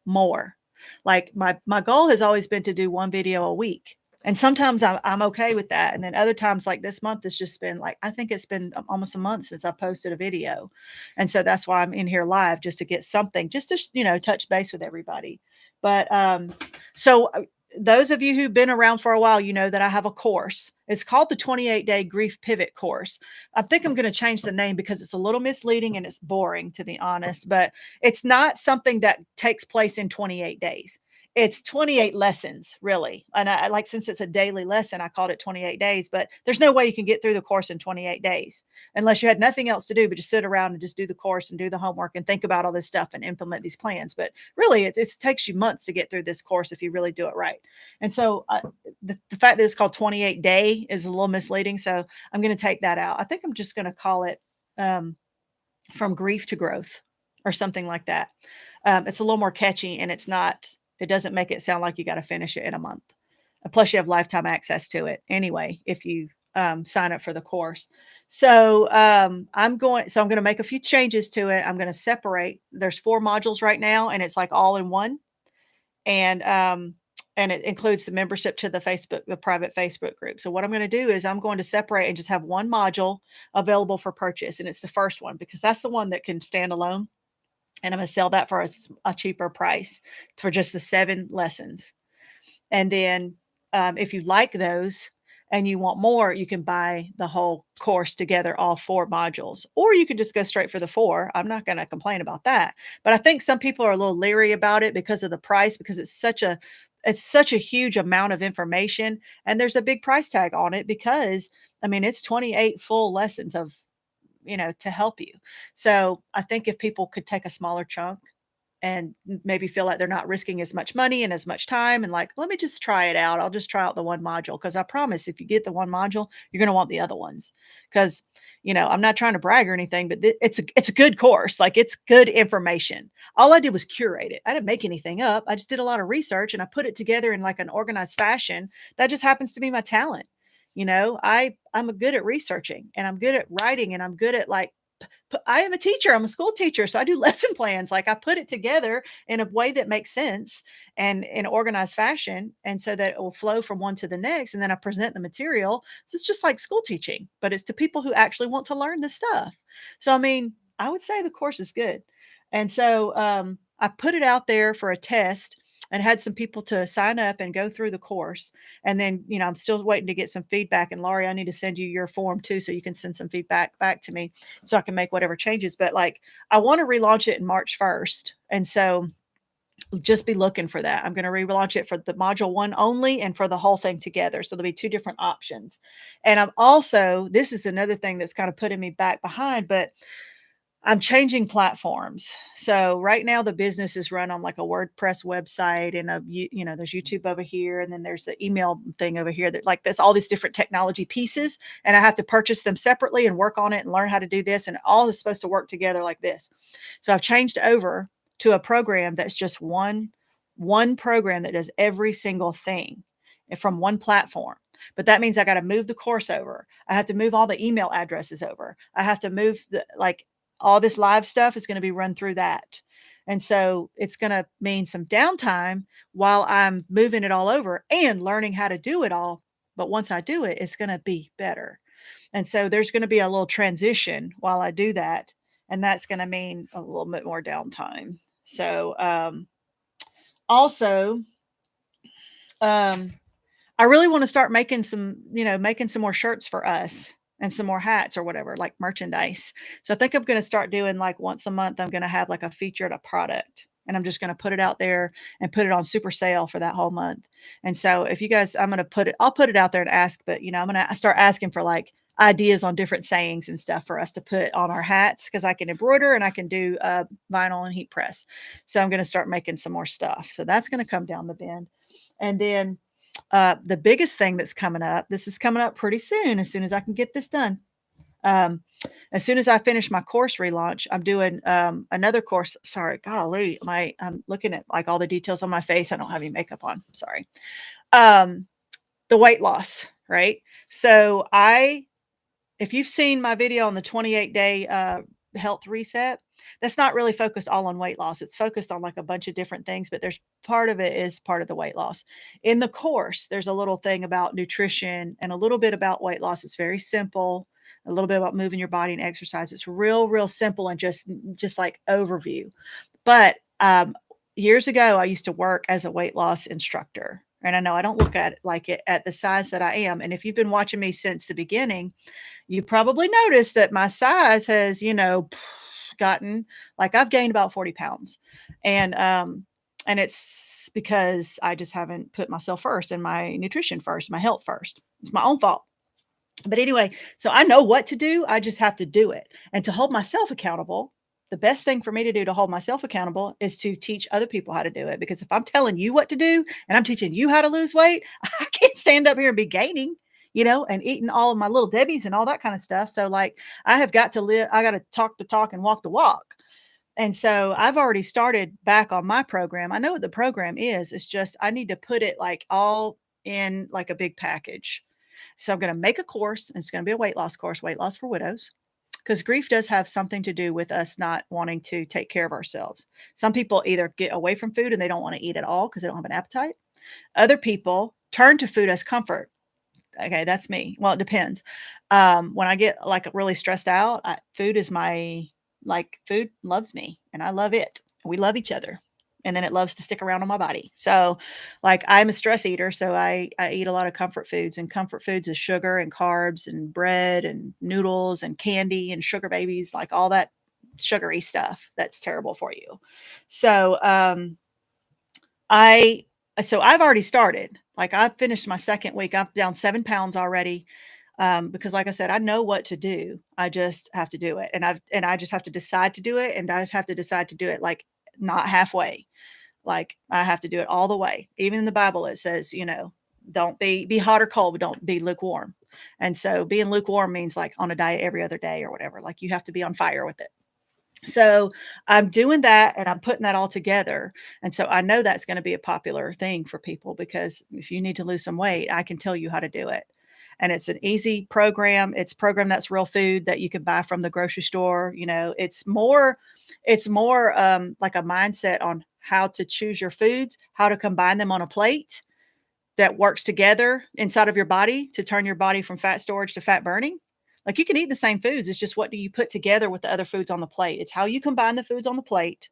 [SPEAKER 1] more. Like my goal has always been to do one video a week. And sometimes I'm okay with that. And then other times, like this month, it's just been like, I think it's been almost a month since I posted a video. And so that's why I'm in here live just to get something, just to, touch base with everybody. But so those of you who've been around for a while, you know that I have a course. It's called the 28-day Grief Pivot course. I think I'm going to change the name because it's a little misleading and it's boring, to be honest. But it's not something that takes place in 28 days. It's 28 lessons, really. And I like, since it's a daily lesson, I called it 28 days, but there's no way you can get through the course in 28 days unless you had nothing else to do, but just sit around and just do the course and do the homework and think about all this stuff and implement these plans. But really, it takes you months to get through this course if you really do it right. And so the fact that it's called 28 day is a little misleading. So I'm going to take that out. I think I'm just going to call it From Grief to Growth or something like that. It's a little more catchy and it doesn't make it sound like you got to finish it in a month. Plus, you have lifetime access to it anyway if you sign up for the course. So I'm going to make a few changes to it. I'm going to separate. There's 4 modules right now, and it's like all in one. And it includes the membership to the private Facebook group. So what I'm going to do is I'm going to separate and just have one module available for purchase, and it's the first one because that's the one that can stand alone. And I'm going to sell that for a cheaper price for just the 7 lessons. And then if you like those and you want more, you can buy the whole course together, all 4 modules, or you can just go straight for the 4. I'm not going to complain about that. But I think some people are a little leery about it because of the price, because it's such a huge amount of information and there's a big price tag on it because it's 28 full lessons of to help you. So I think if people could take a smaller chunk and maybe feel like they're not risking as much money and as much time and like, let me just try it out. I'll just try out the one module. Cause I promise if you get the one module, you're going to want the other ones. Cause I'm not trying to brag or anything, but it's a good course. Like it's good information. All I did was curate it. I didn't make anything up. I just did a lot of research and I put it together in like an organized fashion. That just happens to be my talent. I'm good at researching and I'm good at writing and I'm good at like, I am a teacher. I'm a school teacher. So I do lesson plans. Like I put it together in a way that makes sense and in organized fashion. And so that it will flow from one to the next. And then I present the material. So it's just like school teaching, but it's to people who actually want to learn this stuff. So, I would say the course is good. And so I put it out there for a test and had some people to sign up and go through the course. And then, I'm still waiting to get some feedback. And Laurie, I need to send you your form too, so you can send some feedback back to me so I can make whatever changes. But like, I want to relaunch it in March 1st. And so just be looking for that. I'm going to relaunch it for the module 1 only and for the whole thing together. So there'll be 2 different options. And this is another thing that's kind of putting me back behind, but I'm changing platforms. So right now the business is run on like a WordPress website and there's YouTube over here. And then there's the email thing over here that like there's all these different technology pieces and I have to purchase them separately and work on it and learn how to do this. And all is supposed to work together like this. So I've changed over to a program that's just one program that does every single thing from one platform. But that means I got to move the course over. I have to move all the email addresses over. I have to move all this live stuff is going to be run through that. And so it's going to mean some downtime while I'm moving it all over and learning how to do it all. But once I do it, it's going to be better. And so there's going to be a little transition while I do that. And that's going to mean a little bit more downtime. So also, I really want to start making some more shirts for us. and some more hats or whatever, like merchandise. So I think I'm going to start doing like once a month, I'm going to have like a featured a product, and I'm just going to put it out there and put it on super sale for that whole month. And so if you guys, I'm going to put it, I'll put it out there and ask, but I'm going to start asking for like ideas on different sayings and stuff for us to put on our hats, because I can embroider and I can do vinyl and heat press. So I'm going to start making some more stuff. So that's going to come down the bend. And then the biggest thing that's coming up, this is coming up pretty soon, as soon as I can get this done. Um, as soon as I finish my course relaunch, I'm doing another course. Sorry, golly, I'm looking at like all the details on my face. I don't have any makeup on. Sorry. Um, the weight loss, right? So if you've seen my video on the 28-day health reset, that's not really focused all on weight loss. It's focused on like a bunch of different things, but there's part of it is part of the weight loss. In the course, there's a little thing about nutrition and a little bit about weight loss. It's very simple. A little bit about moving your body and exercise. It's real simple and just like overview. But years ago, I used to work as a weight loss instructor. And I know I don't look at it like it at the size that I am. And if you've been watching me since the beginning, you probably noticed that my size has, gotten like I've gained about 40 pounds. And it's because I just haven't put myself first and my nutrition first, my health first. It's my own fault. But anyway, so I know what to do. I just have to do it. And to hold myself accountable, the best thing for me to do to hold myself accountable is to teach other people how to do it. Because if I'm telling you what to do and I'm teaching you how to lose weight, I can't stand up here and be gaining, and eating all of my little Debbie's and all that kind of stuff. So like I have got to live, I got to talk the talk and walk the walk. And so I've already started back on my program. I know what the program is. It's just I need to put it like all in like a big package. So I'm going to make a course, and it's going to be a weight loss course, weight loss for widows, because grief does have something to do with us not wanting to take care of ourselves. Some people either get away from food and they don't want to eat at all because they don't have an appetite. Other people turn to food as comfort. Okay, that's me. Well, it depends. When I get like really stressed out, food is food loves me and I love it. We love each other. And then it loves to stick around on my body. So like I'm a stress eater. So I eat a lot of comfort foods, and comfort foods is sugar and carbs and bread and noodles and candy and sugar babies, like all that sugary stuff that's terrible for you. So, I so I've already started. Like I've finished my second week. I'm down 7 pounds already. Because like I said, I know what to do. I just have to do it. And I just have to decide to do it. And I have to decide to do it like not halfway. Like I have to do it all the way. Even in the Bible, it says, don't be hot or cold, but don't be lukewarm. And so being lukewarm means like on a diet every other day or whatever. Like you have to be on fire with it. So I'm doing that and I'm putting that all together. And so I know that's going to be a popular thing for people, because if you need to lose some weight, I can tell you how to do it. And it's an easy program. It's a program that's real food that you can buy from the grocery store. It's more like a mindset on how to choose your foods, how to combine them on a plate that works together inside of your body to turn your body from fat storage to fat burning. Like you can eat the same foods. It's just what do you put together with the other foods on the plate? It's how you combine the foods on the plate,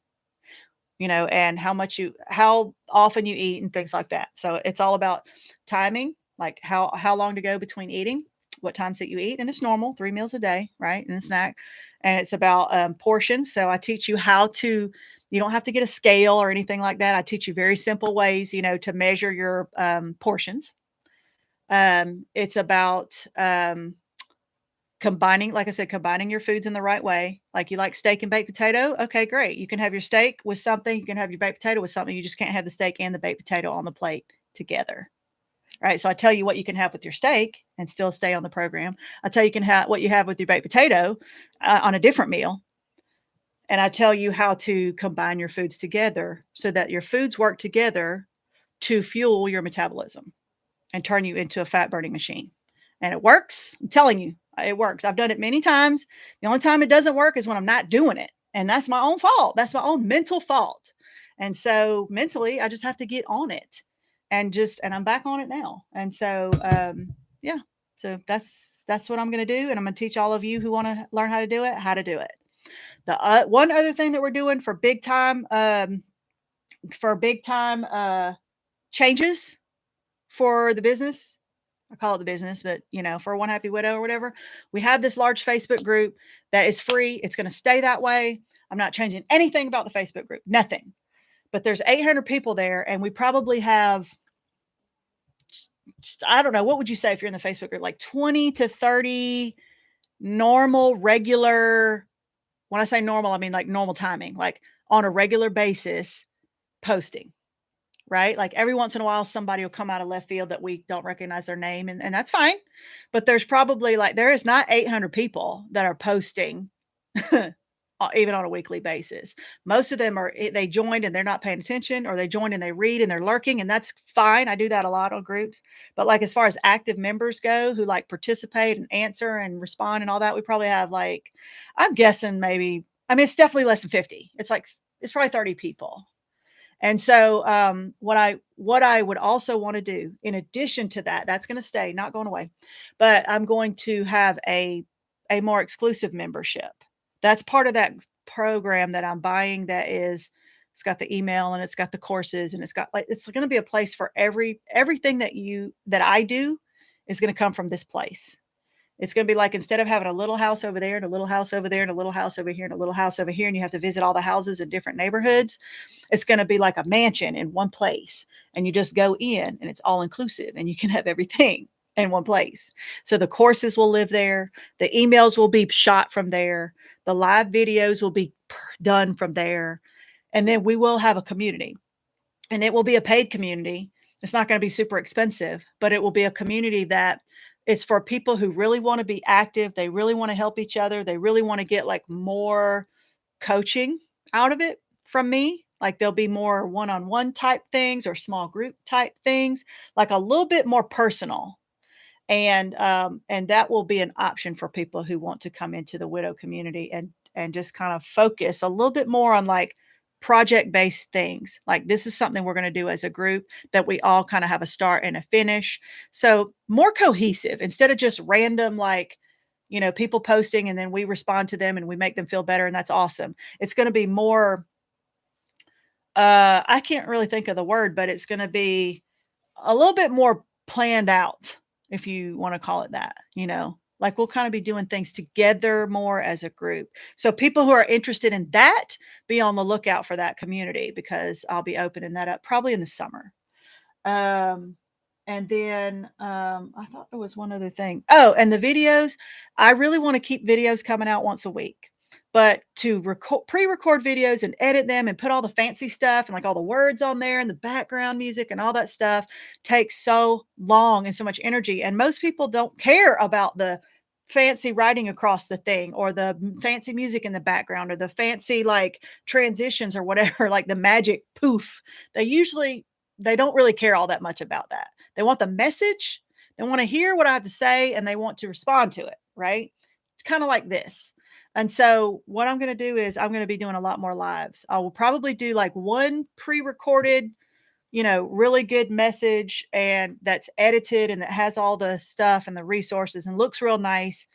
[SPEAKER 1] and how often you eat and things like that. So it's all about timing, like how long to go between eating, what times that you eat, and it's normal 3 meals a day, right, and a snack. And it's about portions. So I teach you how to. You don't have to get a scale or anything like that. I teach you very simple ways, to measure your portions. It's about combining, like I said, combining your foods in the right way. Like you like steak and baked potato. Okay, great. You can have your steak with something. You can have your baked potato with something. You just can't have the steak and the baked potato on the plate together. Right. So I tell you what you can have with your steak and still stay on the program. I tell you can have what you have with your baked potato on a different meal. And I tell you how to combine your foods together so that your foods work together to fuel your metabolism and turn you into a fat burning machine. And it works. I'm telling you, it works. I've done it many times. The only time it doesn't work is when I'm not doing it. And that's my own fault. That's my own mental fault. And so mentally, I just have to get on it and I'm back on it now. And so, yeah, so that's what I'm going to do. And I'm going to teach all of you who want to learn how to do it. The one other thing that we're doing for big time changes for the business. I call it the business, but for One Happy Widow or whatever, we have this large Facebook group that is free. It's going to stay that way. I'm not changing anything about the Facebook group, nothing. But there's 800 people there, and we probably have, I don't know, what would you say if you're in the Facebook group? Like 20 to 30 normal, regular, when I say normal, I mean like normal timing, like on a regular basis posting, right? Like every once in a while, somebody will come out of left field that we don't recognize their name, and that's fine. But there's probably there is not 800 people that are posting even on a weekly basis. Most of them they joined and they're not paying attention, or they joined and they read and they're lurking, and that's fine. I do that a lot on groups. But like as far as active members go who like participate and answer and respond and all that, we probably have like, I'm guessing maybe, I mean, it's definitely less than 50. It's probably 30 people. And so what I would also want to do in addition to that, that's going to stay, not going away, but I'm going to have a more exclusive membership. That's part of that program that I'm buying. It's got the email and it's got the courses, and it's going to be a place for everything that I do is going to come from this place. It's going to be like, instead of having a little house over there and a little house over there and a little house over here and a little house over here, and you have to visit all the houses in different neighborhoods, it's going to be like a mansion in one place, and you just go in and it's all inclusive and you can have everything in one place. So the courses will live there. The emails will be shot from there. The live videos will be done from there. And then we will have a community, and it will be a paid community. It's not going to be super expensive, but it will be a community that it's for people who really want to be active. They really want to help each other. They really want to get like more coaching out of it from me. Like there'll be more one-on-one type things or small group type things, like a little bit more personal. And that will be an option for people who want to come into the widow community and just kind of focus a little bit more on like project-based things. Like this is something we're going to do as a group that we all kind of have a start and a finish. So more cohesive instead of just random, like, people posting and then we respond to them and we make them feel better. And that's awesome. It's going to be more, I can't really think of the word, but it's going to be a little bit more planned out, if you want to call it that, like we'll kind of be doing things together more as a group. So people who are interested in that, be on the lookout for that community, because I'll be opening that up probably in the summer. And then I thought there was one other thing. Oh, and the videos, I really want to keep videos coming out once a week. But to pre-record videos and edit them and put all the fancy stuff and like all the words on there and the background music and all that stuff takes so long and so much energy. And most people don't care about the fancy writing across the thing or the fancy music in the background or the fancy like transitions or whatever, like the magic poof. They don't really care all that much about that. They want the message. They want to hear what I have to say and they want to respond to it. Right. It's kind of like this. And so what I'm going to do is I'm going to be doing a lot more lives. I will probably do like one pre-recorded, really good message, and that's edited and that has all the stuff and the resources and looks real nice.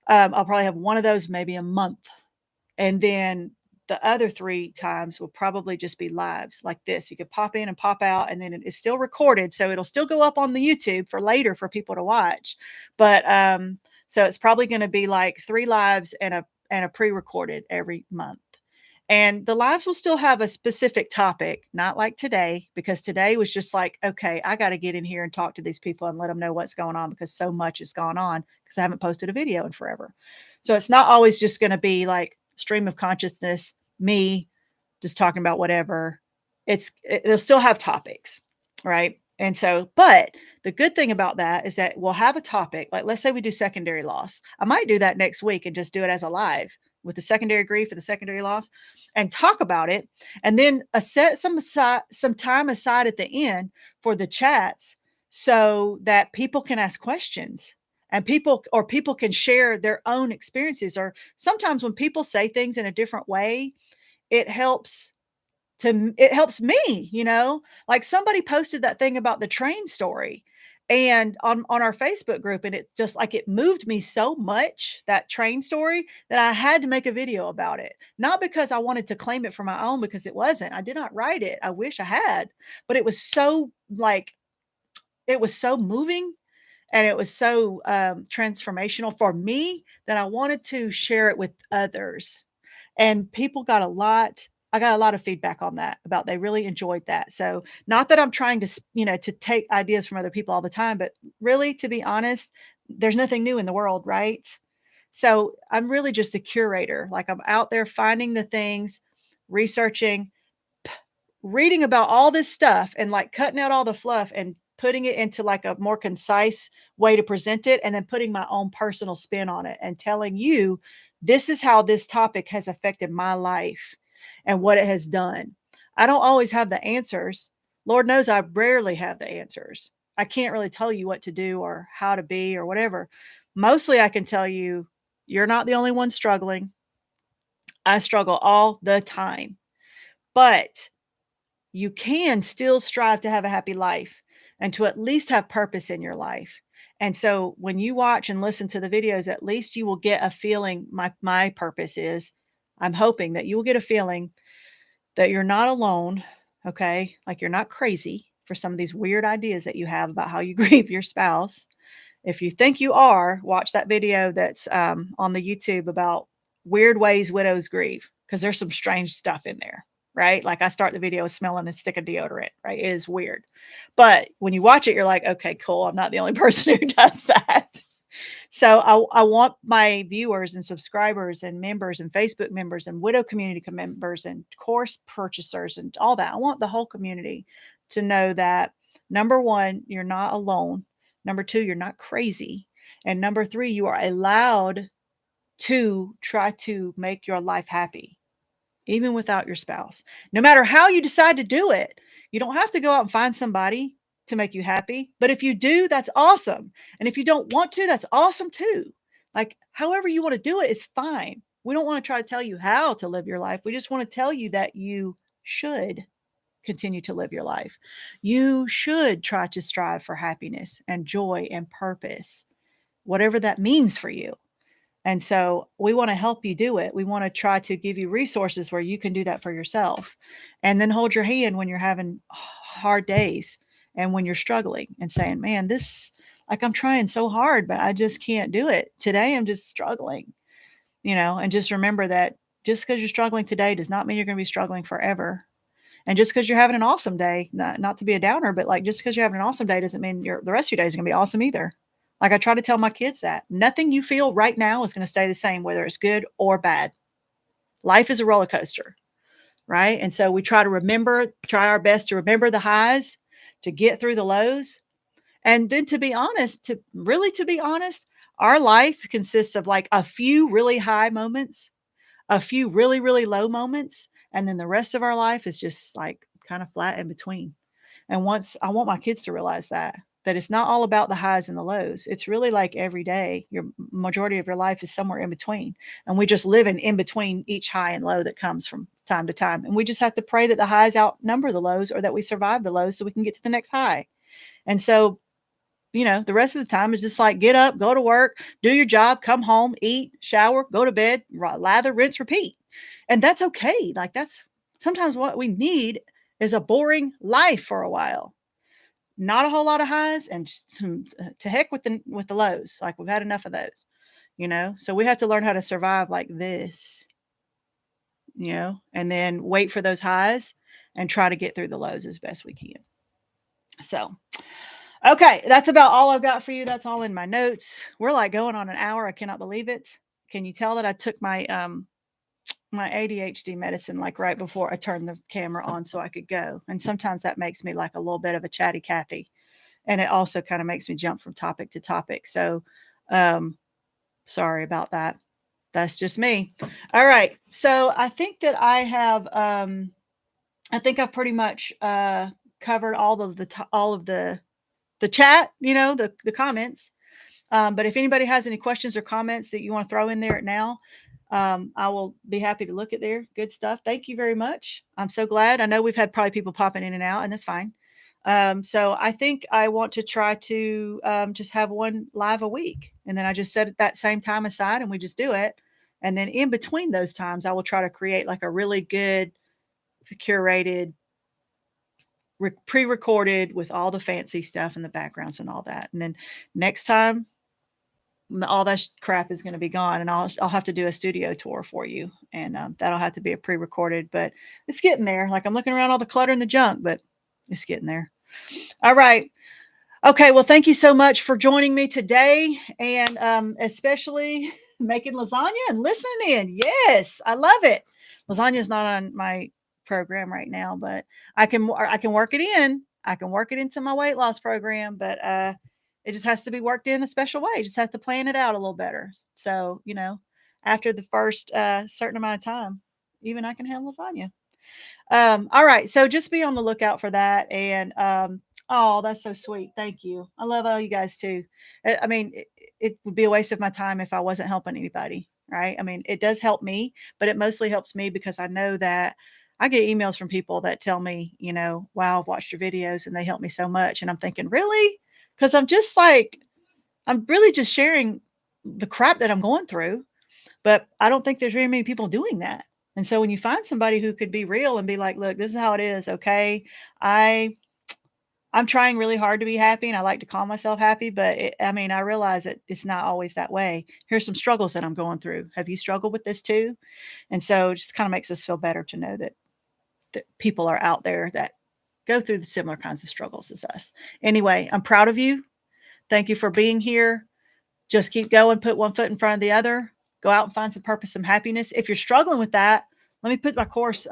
[SPEAKER 1] I'll probably have one of those maybe a month. And then the other 3 times will probably just be lives like this. You could pop in and pop out, and then it is still recorded. So it'll still go up on the YouTube for later for people to watch. But so it's probably going to be like 3 lives and a pre-recorded every month. And the lives will still have a specific topic, not like today, because today was just like, okay, I got to get in here and talk to these people and let them know what's going on, because so much has gone on because I haven't posted a video in forever. So it's not always just going to be like stream of consciousness, me just talking about whatever. They'll still have topics, right? And so, but the good thing about that is that we'll have a topic. Like, let's say we do secondary loss. I might do that next week and just do it as a live with the secondary grief or the secondary loss and talk about it. And then set some time aside at the end for the chats so that people can ask questions and people can share their own experiences. Or sometimes when people say things in a different way, it helps me, like somebody posted that thing about the train story and on our Facebook group, and it just like, it moved me so much, that train story, that I had to make a video about it. Not because I wanted to claim it for my own, because it wasn't. I did not write it. I wish I had, but it was so moving And it was so transformational for me that I wanted to share it with others. And people got a lot. I got a lot of feedback on that about they really enjoyed that. So not that I'm trying to, to take ideas from other people all the time, but really, to be honest, there's nothing new in the world, right? So I'm really just a curator. Like I'm out there finding the things, researching, reading about all this stuff and like cutting out all the fluff and putting it into like a more concise way to present it, and then putting my own personal spin on it and telling you this is how this topic has affected my life and what it has done. I don't always have the answers. Lord knows I rarely have the answers. I can't really tell you what to do or how to be or whatever. Mostly I can tell you you're not the only one struggling. I struggle all the time. But you can still strive to have a happy life and to at least have purpose in your life. And so when you watch and listen to the videos, at least you will get a feeling. My purpose is, I'm hoping that you will get a feeling that you're not alone, okay? Like you're not crazy for some of these weird ideas that you have about how you grieve your spouse. If you think you are, watch that video that's on the YouTube about weird ways widows grieve, because there's some strange stuff in there, right? Like I start the video smelling a stick of deodorant, right? It is weird. But when you watch it, you're like, okay, cool. I'm not the only person who does that. So I want my viewers and subscribers and members and Facebook members and widow community members and course purchasers and all that. I want the whole community to know that, number one, you're not alone. Number two, you're not crazy. And number three, you are allowed to try to make your life happy, even without your spouse. No matter how you decide to do it, you don't have to go out and find somebody to make you happy. But if you do, that's awesome. And if you don't want to, that's awesome too. Like, however you want to do it is fine. We don't want to try to tell you how to live your life. We just want to tell you that you should continue to live your life. You should try to strive for happiness and joy and purpose, whatever that means for you. And so we want to help you do it. We want to try to give you resources where you can do that for yourself, and then hold your hand when you're having hard days and when you're struggling and saying, man, this, like, I'm trying so hard, but I just can't do it. Today, I'm just struggling, and just remember that just because you're struggling today does not mean you're going to be struggling forever. And just because you're having an awesome day, not to be a downer, but like just because you're having an awesome day doesn't mean the rest of your day is going to be awesome either. Like I try to tell my kids that nothing you feel right now is going to stay the same, whether it's good or bad. Life is a roller coaster, right? And so we try our best to remember the highs, to get through the lows. And then to be honest, to be honest, our life consists of like a few really high moments, a few really, really low moments, and then the rest of our life is just like kind of flat in between. And once I want my kids to realize that it's not all about the highs and the lows. It's really like every day, your majority of your life is somewhere in between. And we just live in between each high and low that comes from time to time. And we just have to pray that the highs outnumber the lows, or that we survive the lows so we can get to the next high. And so, the rest of the time is just like get up, go to work, do your job, come home, eat, shower, go to bed, lather, rinse, repeat. And that's okay. Like that's sometimes what we need is a boring life for a while. Not a whole lot of highs and just some, to heck with the lows. Like we've had enough of those. So we have to learn how to survive like this, and then wait for those highs and try to get through the lows as best we can. So, okay, that's about all I've got for you. That's all in my notes. We're like going on an hour. I cannot believe it. Can you tell that I took my my ADHD medicine like right before I turned the camera on so I could go? And sometimes that makes me like a little bit of a chatty Cathy. And it also kind of makes me jump from topic to topic. So sorry about that. That's just me. All right. So I think that I think I've pretty much covered all of the chat, the comments. But if anybody has any questions or comments that you want to throw in there now, I will be happy to look at there. Good stuff. Thank you very much. I'm so glad. I know we've had probably people popping in and out, and that's fine. So I think I want to try to just have one live a week. And then I just set that same time aside and we just do it. And then in between those times, I will try to create like a really good, curated pre-recorded with all the fancy stuff and the backgrounds and all that. And then next time, all that crap is going to be gone, and I'll have to do a studio tour for you, and that'll have to be a pre-recorded, but it's getting there. Like, I'm looking around all the clutter and the junk, but it's getting there. All right. Okay. Well, thank you so much for joining me today, and especially making lasagna and listening in. Yes, I love it. Lasagna is not on my program right now, but I can work it in. I can work it into my weight loss program, but it just has to be worked in a special way. Just have to plan it out a little better. So, after the first certain amount of time, even I can have lasagna. All right. So just be on the lookout for that. And oh, that's so sweet. Thank you. I love all you guys too. I mean, it would be a waste of my time if I wasn't helping anybody. Right. I mean, it does help me, but it mostly helps me because I know that I get emails from people that tell me, wow, I've watched your videos and they help me so much. And I'm thinking, really? Because I'm really just sharing the crap that I'm going through. But I don't think there's very many people doing that. And so when you find somebody who could be real and be like, look, this is how it is. Okay. I'm trying really hard to be happy, and I like to call myself happy, but I realize that it's not always that way. Here's some struggles that I'm going through. Have you struggled with this too? And so it just kind of makes us feel better to know that people are out there that go through the similar kinds of struggles as us. Anyway, I'm proud of you. Thank you for being here. Just keep going, put one foot in front of the other, go out and find some purpose, some happiness. If you're struggling with that, let me put my course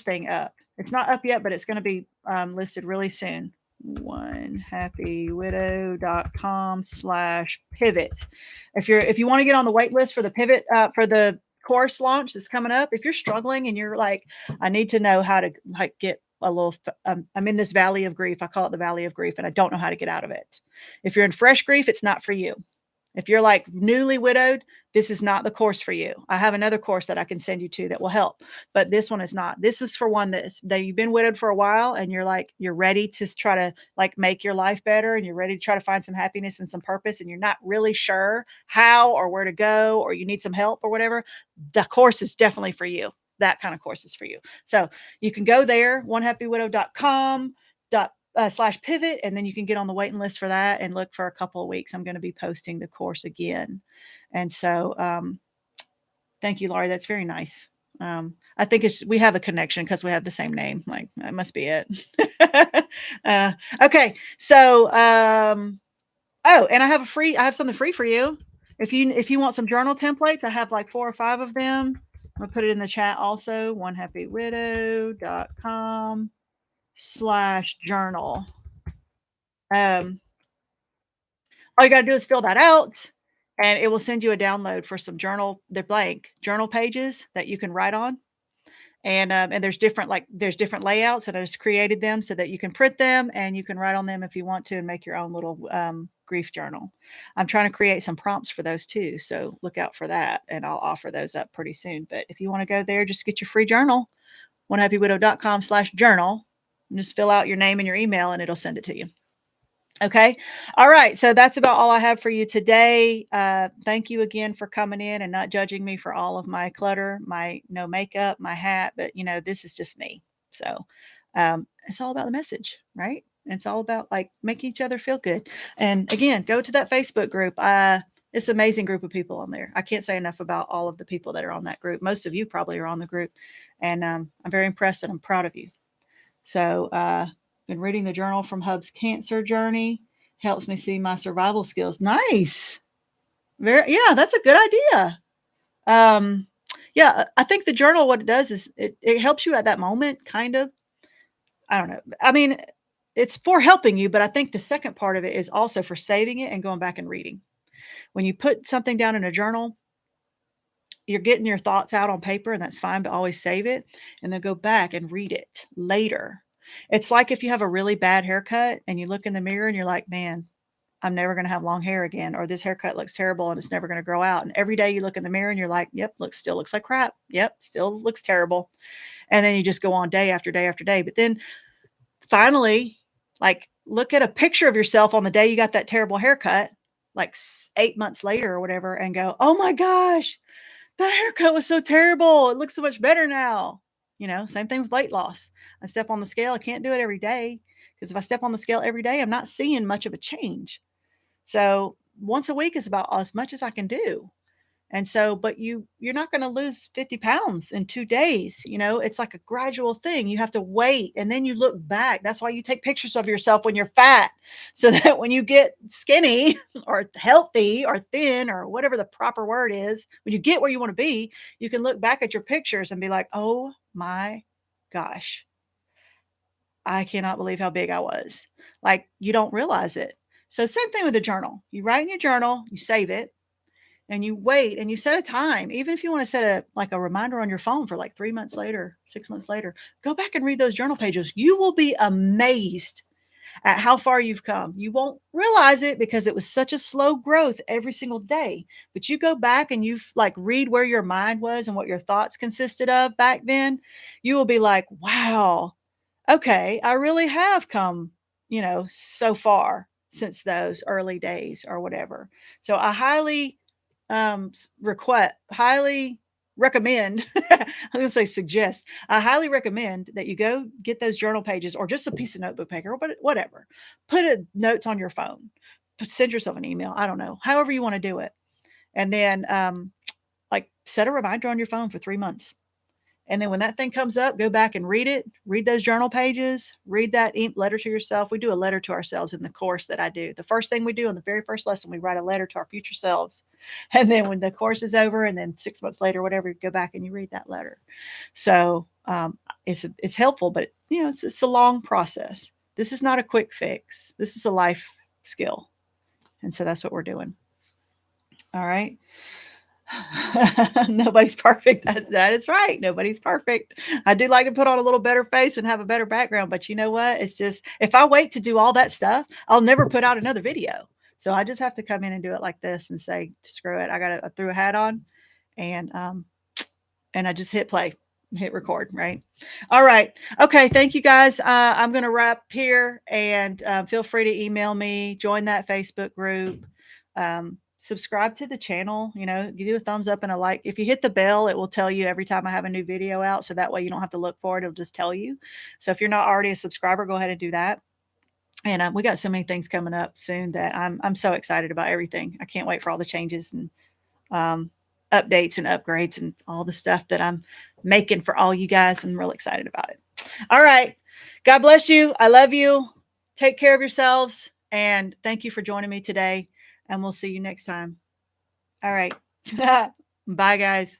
[SPEAKER 1] thing up. It's not up yet, but it's going to be listed really soon. onehappywidow.com/pivot. If you want to get on the wait list for the pivot for the course launch that's coming up, if you're struggling and you're like, I need to know how to get a little, I'm in this valley of grief. I call it the valley of grief, and I don't know how to get out of it. If you're in fresh grief, it's not for you. If you're like newly widowed, this is not the course for you. I have another course that I can send you to that will help, but this one is not. This is for one that you've been widowed for a while and you're ready to try to make your life better, and you're ready to try to find some happiness and some purpose, and you're not really sure how or where to go, or you need some help or whatever. The course is definitely for you. That kind of course is for you. So you can go there, onehappywidow.com /pivot, and then you can get on the waiting list for that and look for a couple of weeks. I'm going to be posting the course again. And so thank you, Laurie. That's very nice. I think we have a connection because we have the same name. Like, that must be it. Okay. So, and I have something free for you. If you want some journal templates, I have like 4 or 5 of them. I'm gonna put it in the chat also, onehappywidow.com/journal. All you got to do is fill that out, and it will send you a download for some they're blank journal pages that you can write on. And there's different layouts, and I just created them so that you can print them and you can write on them if you want to and make your own little grief journal. I'm trying to create some prompts for those too, so look out for that, and I'll offer those up pretty soon. But if you want to go there, just get your free journal, onehappywidow.com/journal, and just fill out your name and your email, and it'll send it to you. Okay. All right. So that's about all I have for you today. Thank you again for coming in and not judging me for all of my clutter, my no makeup, my hat, but this is just me. So it's all about the message, right? It's all about making each other feel good. And again, go to that Facebook group. It's an amazing group of people on there. I can't say enough about all of the people that are on that group. Most of you probably are on the group, and I'm very impressed and I'm proud of you. So, been reading the journal from Hub's cancer journey. Helps me see my survival skills. Nice. Yeah, that's a good idea. Yeah, I think the journal, what it does is it helps you at that moment, kind of. I don't know. I mean, it's for helping you, but I think the second part of it is also for saving it and going back and reading. When you put something down in a journal, you're getting your thoughts out on paper, and that's fine, but always save it and then go back and read it later. It's like if you have a really bad haircut and you look in the mirror and you're like, man, I'm never going to have long hair again, or this haircut looks terrible and it's never going to grow out. And every day you look in the mirror and you're like, yep, still looks like crap. Yep, still looks terrible. And then you just go on day after day after day. But then finally, look at a picture of yourself on the day you got that terrible haircut, 8 months later or whatever, and go, oh my gosh, that haircut was so terrible. It looks so much better now. Same thing with weight loss. I step on the scale. I can't do it every day because if I step on the scale every day, I'm not seeing much of a change. So once a week is about as much as I can do. And so, but you're not going to lose 50 pounds in 2 days. It's like a gradual thing. You have to wait and then you look back. That's why you take pictures of yourself when you're fat, so that when you get skinny or healthy or thin or whatever the proper word is, when you get where you want to be, you can look back at your pictures and be like, oh my gosh, I cannot believe how big I was. Like, you don't realize it. So, same thing with the journal. You write in your journal, you save it, and you wait and you set a time. Even if you want to set a reminder on your phone for like 3 months later, 6 months later, go back and read those journal pages. You will be amazed at how far you've come. You won't realize it because it was such a slow growth every single day. But you go back and you like read where your mind was and what your thoughts consisted of back then, you will be like, wow, okay, I really have come, so far since those early days or whatever. So I highly recommend, I'm gonna say suggest. I highly recommend that you go get those journal pages or just a piece of notebook paper, but whatever. Put notes on your phone. Send yourself an email. I don't know, however you want to do it, and then like set a reminder on your phone for 3 months. And then when that thing comes up, go back and read it. Read those journal pages. Read that letter to yourself. We do a letter to ourselves in the course that I do. The first thing we do in the very first lesson, we write a letter to our future selves. And then when the course is over, and then 6 months later, whatever, you go back and you read that letter. So it's helpful, but it's a long process. This is not a quick fix. This is a life skill, and so that's what we're doing. All right. Nobody's perfect. That is right. Nobody's perfect. I do like to put on a little better face and have a better background, but you know what? It's just, if I wait to do all that stuff, I'll never put out another video. So I just have to come in and do it like this and say, screw it. I threw a hat on, and I just hit play, hit record, right? All right. Okay. Thank you guys. I'm going to wrap here, and feel free to email me, join that Facebook group. Subscribe to the channel, give you a thumbs up and a like. If you hit the bell, it will tell you every time I have a new video out. So that way you don't have to look for it. It'll just tell you. So if you're not already a subscriber, go ahead and do that. And we got so many things coming up soon that I'm so excited about everything. I can't wait for all the changes and updates and upgrades and all the stuff that I'm making for all you guys. I'm real excited about it. All right. God bless you. I love you. Take care of yourselves. And thank you for joining me today. And we'll see you next time. All right. Bye, guys.